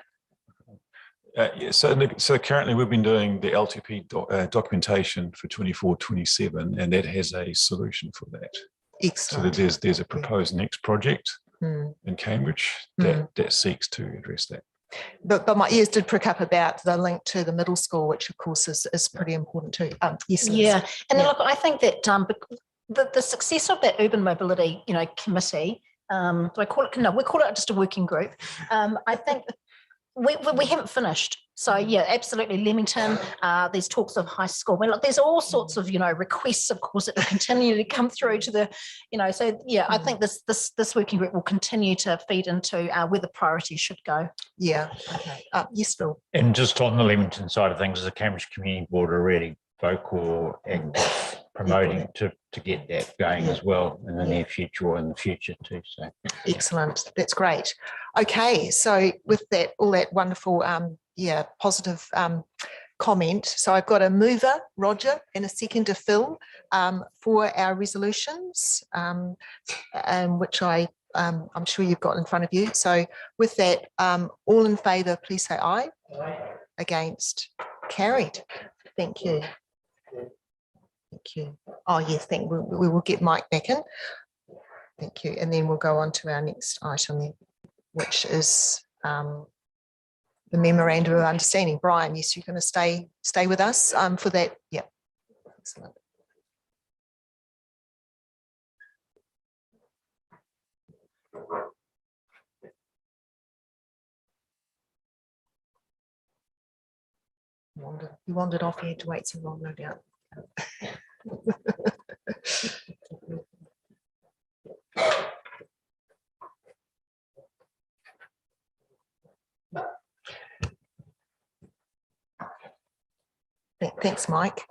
So currently we've been doing the LTP documentation for 24-27, and that has a solution for that. Excellent. So there's a proposed next project in Cambridge that seeks to address that. But my ears did prick up about the link to the middle school, which of course is pretty important too. Yes, Liz. Yeah, and look, I think that the success of that urban mobility, committee. Do I call it? No, we call it just a working group. I think we haven't finished. So yeah, absolutely, Leamington. There's talks of high school. Well, look, there's all sorts of requests, of course, that will continue to come through to the So yeah, I think this working group will continue to feed into where the priorities should go. Yeah. Okay. Yes, Phil. And just on the Leamington side of things, the Cambridge Community Board are really vocal and promoting to get that going as well in the near future or in the future too. So excellent. That's great. Okay, so with that, all that wonderful positive comment. So I've got a mover, Roger, and a seconder, Phil, for our resolutions, which I'm sure you've got in front of you. So with that, all in favour, please say aye. Aye. Against? Carried. Thank you. Thank you. Oh yes, we will get Mike back in. Thank you. And then we'll go on to our next item, which is the memorandum of understanding. Brian, yes, you're going to stay with us for that. Yeah. Excellent. You wandered off, you had to wait so long, no doubt. Thanks, Mike.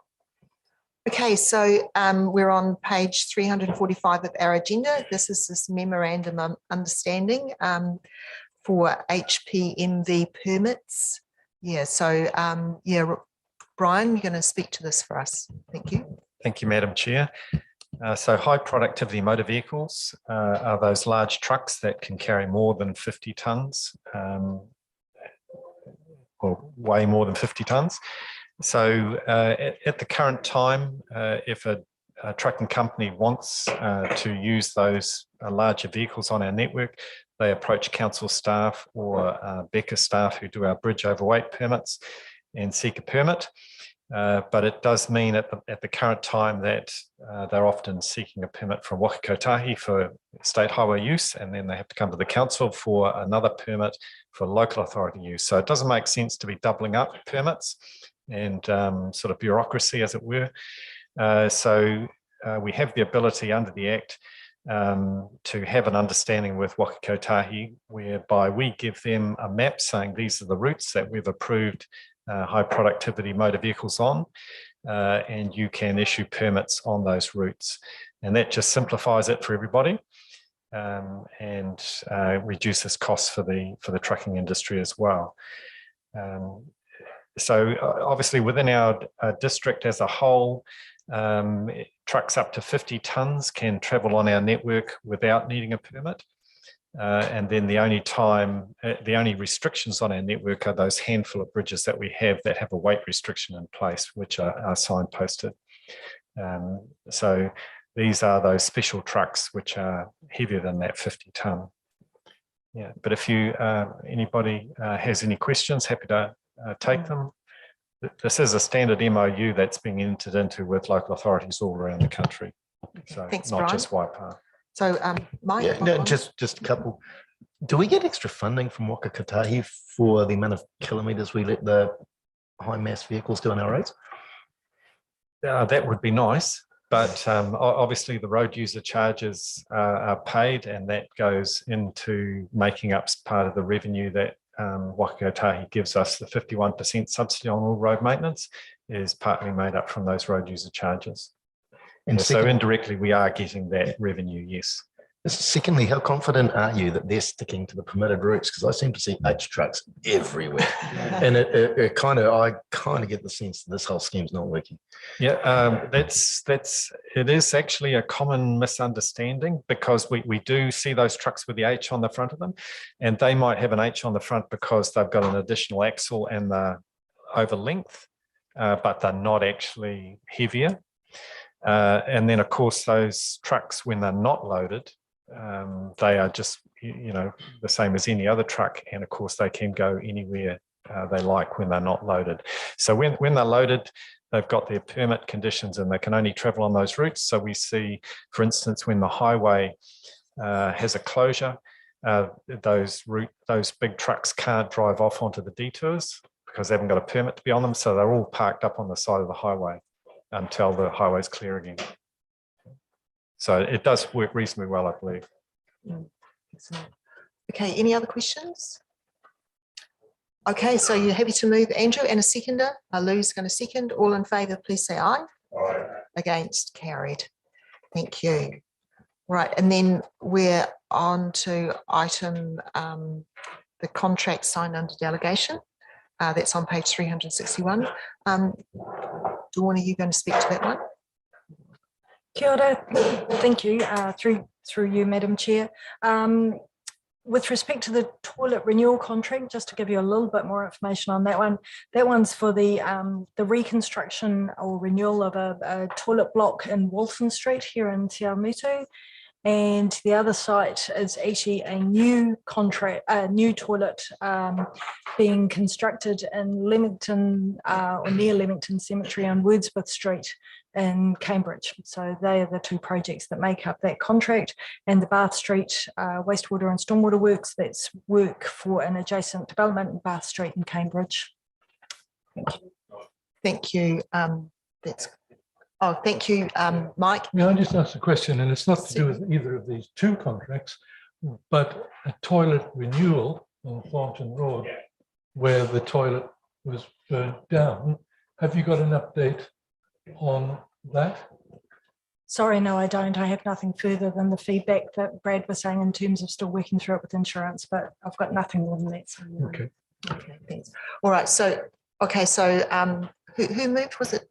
Okay, so we're on page 345 of our agenda. This is this memorandum of understanding for HPMV permits. Yeah, so yeah, Brian, you're going to speak to this for us. Thank you. Thank you, Madam Chair. So high productivity motor vehicles are those large trucks that can carry more than 50 tonnes, or way more than 50 tonnes. So at the current time, if a trucking company wants to use those larger vehicles on our network, they approach council staff or Becca staff who do our bridge overweight permits and seek a permit. But it does mean at the current time that they're often seeking a permit from Waka Kotahi for state highway use, and then they have to come to the council for another permit for local authority use. So it doesn't make sense to be doubling up permits and sort of bureaucracy, as it were. So we have the ability under the Act to have an understanding with Waka Kotahi, whereby we give them a map saying these are the routes that we've approved high productivity motor vehicles on, and you can issue permits on those routes. And that just simplifies it for everybody and reduces costs for the trucking industry as well. So obviously within our district as a whole, trucks up to 50 tonnes can travel on our network without needing a permit. And then the only restrictions on our network are those handful of bridges that we have that have a weight restriction in place, which are signposted. So these are those special trucks which are heavier than that 50 tonne. Yeah, but if anybody has any questions, happy to take them. This is a standard MOU that's being entered into with local authorities all around the country. So Thanks, not Brian. just Waipa. So Mike? Yeah, no, just a couple. Do we get extra funding from Waka Kotahi for the amount of kilometres we let the high mass vehicles do on our roads? That would be nice, but obviously the road user charges are paid, and that goes into making up part of the revenue that Waka Kotahi gives us. The 51% subsidy on all road maintenance is partly made up from those road user charges. And so indirectly we are getting that revenue, yes. Secondly, how confident are you that they're sticking to the permitted routes? Because I seem to see H trucks everywhere, and I kind of get the sense that this whole scheme's not working. Yeah, it is actually a common misunderstanding, because we do see those trucks with the H on the front of them, and they might have an H on the front because they've got an additional axle and they're over length, but they're not actually heavier. And then of course those trucks, when they're not loaded, they are just the same as any other truck, and of course they can go anywhere they like when they're not loaded. So when they're loaded, they've got their permit conditions and they can only travel on those routes. So we see, for instance, when the highway has a closure, those big trucks can't drive off onto the detours because they haven't got a permit to be on them, so they're all parked up on the side of the highway until the highway's clear again. So it does work reasonably well, I believe. Okay, any other questions? Okay, so you're happy to move, Andrew, and a seconder? Lou's going to second. All in favour, please say aye. Aye. Against, carried. Thank you. Right, and then we're on to item the contract signed under delegation. That's on page 361. Dawn, are you going to speak to that one? Kia ora. Thank you. Through you, Madam Chair. With respect to the toilet renewal contract, just to give you a little bit more information on that one's for the reconstruction or renewal of a toilet block in Walton Street here in Te Awamutu. And the other site is actually a new toilet being constructed in Leamington or near Leamington Cemetery on Wordsworth Street in Cambridge. So they are the two projects that make up that contract. And the Bath Street wastewater and stormwater works, that's work for an adjacent development in Bath Street in Cambridge. Thank you. Thank you. Thank you, Mike. May I just ask a question, and it's not to do with either of these two contracts, but a toilet renewal on Thornton Road where the toilet was burnt down. Have you got an update on that? Sorry, no, I don't. I have nothing further than the feedback that Brad was saying in terms of still working through it with insurance, but I've got nothing more than that. So, Okay. Okay, thanks. All right. So, who moved? Was it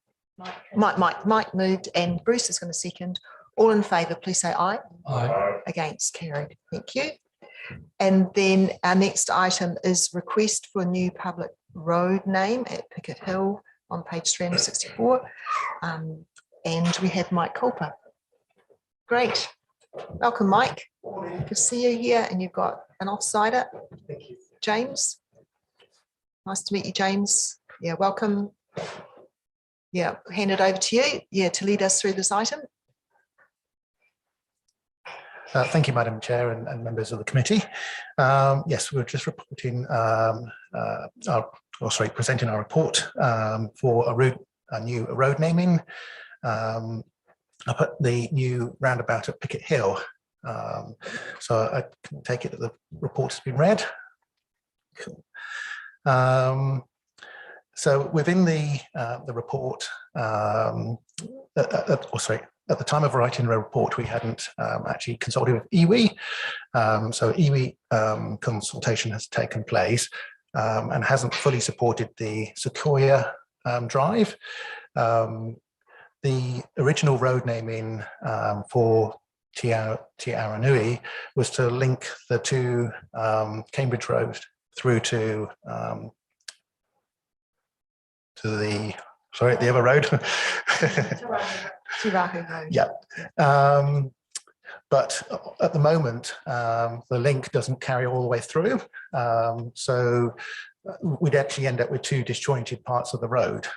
Mike moved, and Bruce is going to second. All in favour, please say aye. Aye. Against, carried. Thank you. And then our next item is request for a new public road name at Pickett Hill on page 364. And we have Mike Culper. Great. Welcome, Mike. Good to see you here. And you've got an offsider. Thank you. James. Nice to meet you, James. Yeah, welcome. Yeah, hand it over to you. Yeah, to lead us through this item. Thank you, Madam Chair and members of the committee. Yes, we're just reporting, presenting our report for a new road naming. I put the new roundabout at Pickett Hill. So I can take it that the report has been read. Cool. So within the report, at the time of writing the report, we hadn't actually consulted with iwi. So iwi consultation has taken place and hasn't fully supported the Sequoia Drive. The original road naming for Te Aranui was to link the two Cambridge Road through to the other road. Turahu Road. Yeah. But at the moment, the link doesn't carry all the way through. So we'd actually end up with two disjointed parts of the road.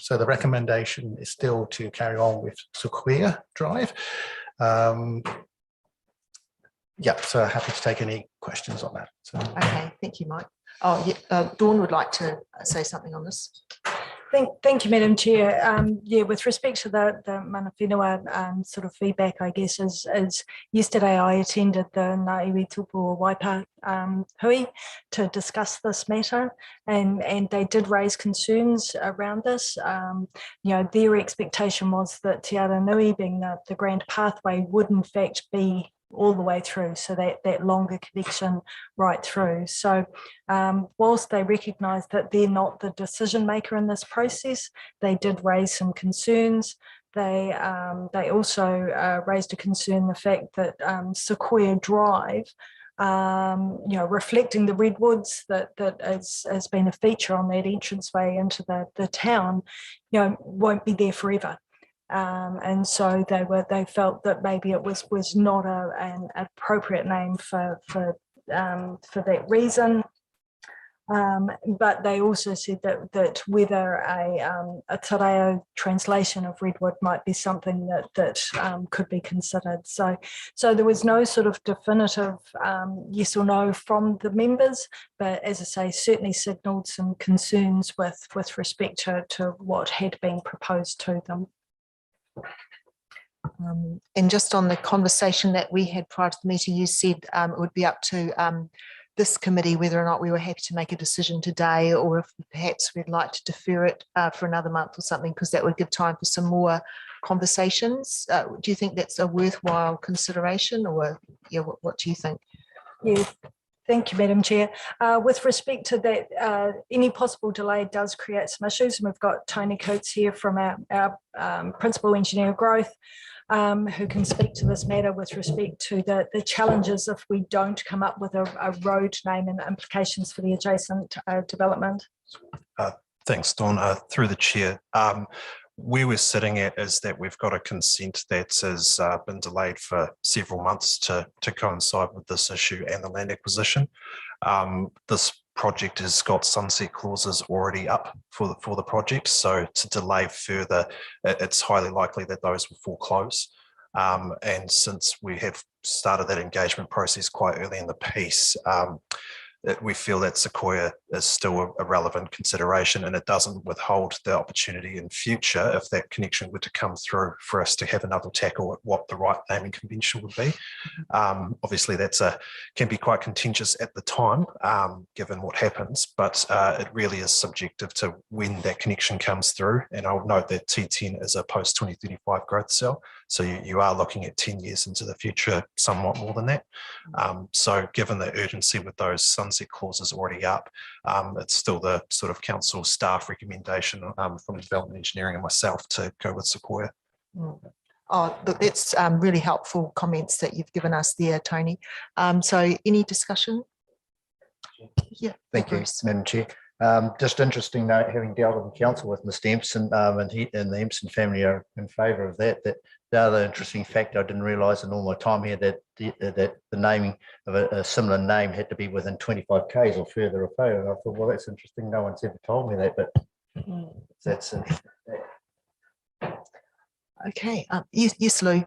So the recommendation is still to carry on with Sequoia Drive. Yeah, so happy to take any questions on that. So. Okay, thank you, Mike. Oh, yeah, Dawn would like to say something on this. Thank you, Madam Chair. Yeah, with respect to the mana whenua sort of feedback, I guess, is yesterday I attended the Ngā Iwi Tupu Waipa hui to discuss this matter, and they did raise concerns around this. You know, their expectation was that Te Aranui, being the grand pathway, would in fact be all the way through, so that longer connection right through. So whilst they recognise that they're not the decision maker in this process, they did raise some concerns. They also raised a concern, the fact that Sequoia Drive, you know, reflecting the redwoods that has been a feature on that entranceway into the town, you know, won't be there forever. And so they felt that maybe it was not an appropriate name for that reason. But they also said that whether a te reo translation of redwood might be something that could be considered. So there was no sort of definitive yes or no from the members, but as I say, certainly signalled some concerns with respect to what had been proposed to them. And just on the conversation that we had prior to the meeting, you said it would be up to this committee whether or not we were happy to make a decision today, or if perhaps we'd like to defer it for another month or something, because that would give time for some more conversations. Do you think that's a worthwhile consideration, or yeah, what do you think? Yeah. Thank you, Madam Chair. With respect to that, any possible delay does create some issues. And we've got Tony Coates here from our Principal Engineer Growth, who can speak to this matter with respect to the challenges if we don't come up with a road name and the implications for the adjacent development. Thanks, Dawn. Through the chair. Where we're sitting at is that we've got a consent that has been delayed for several months to coincide with this issue and the land acquisition. This project has got sunset clauses already up for the project, so to delay further, it's highly likely that those will foreclose. And since we have started that engagement process quite early in the piece, we feel that Sequoia is still a relevant consideration, and it doesn't withhold the opportunity in future, if that connection were to come through, for us to have another tackle at what the right naming convention would be. Obviously, can be quite contentious at the time, given what happens, but it really is subjective to when that connection comes through. And I'll note that T10 is a post-2035 growth cell, so you are looking at 10 years into the future, somewhat more than that. So given the urgency with those sunset clauses already up, it's still the sort of council staff recommendation from development engineering and myself to go with Sequoia. Oh, look, that's really helpful comments that you've given us there, Tony. So any discussion? Yeah. Thank you, Madam Chair. Just interesting note, having dealt with the council with Mr. Empson, and the Empson family are in favour of that. The other interesting fact I didn't realise in all my time here, that the naming of a similar name had to be within 25 k's or further away. And I thought, well, that's interesting. No one's ever told me that, but that's interesting. Okay. Yes, Lou.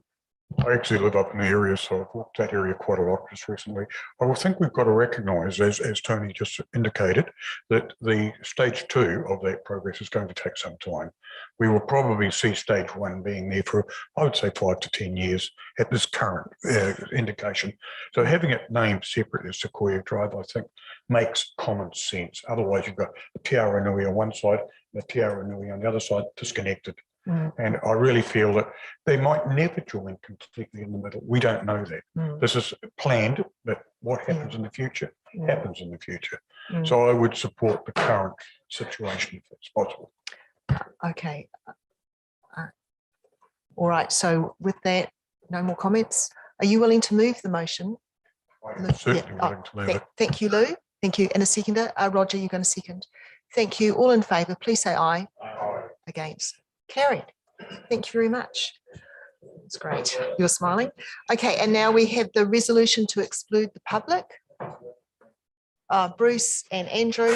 I actually live up in the area, so I've walked that area quite a lot just recently. I would think we've got to recognise, as Tony just indicated, that the stage 2 of that progress is going to take some time. We will probably see stage 1 being there for, I would say, 5 to 10 years at this current indication. So having it named separately as Sequoia Drive, I think, makes common sense. Otherwise, you've got the Te Aranui on one side and the Te Aranui on the other side, disconnected. And I really feel that they might never join completely in the middle. We don't know that. This is planned, but what happens in the future happens in the future. So I would support the current situation if it's possible. Okay. All right. So with that, no more comments. Are you willing to move the motion? I'm certainly willing to move it. Thank you, Lou. Thank you. And a seconder, Roger, you're going to second. Thank you. All in favour, please say aye. Aye. Against. Carried. Thank you very much. It's great. You're smiling. Okay, and now we have the resolution to exclude the public. Bruce and Andrew.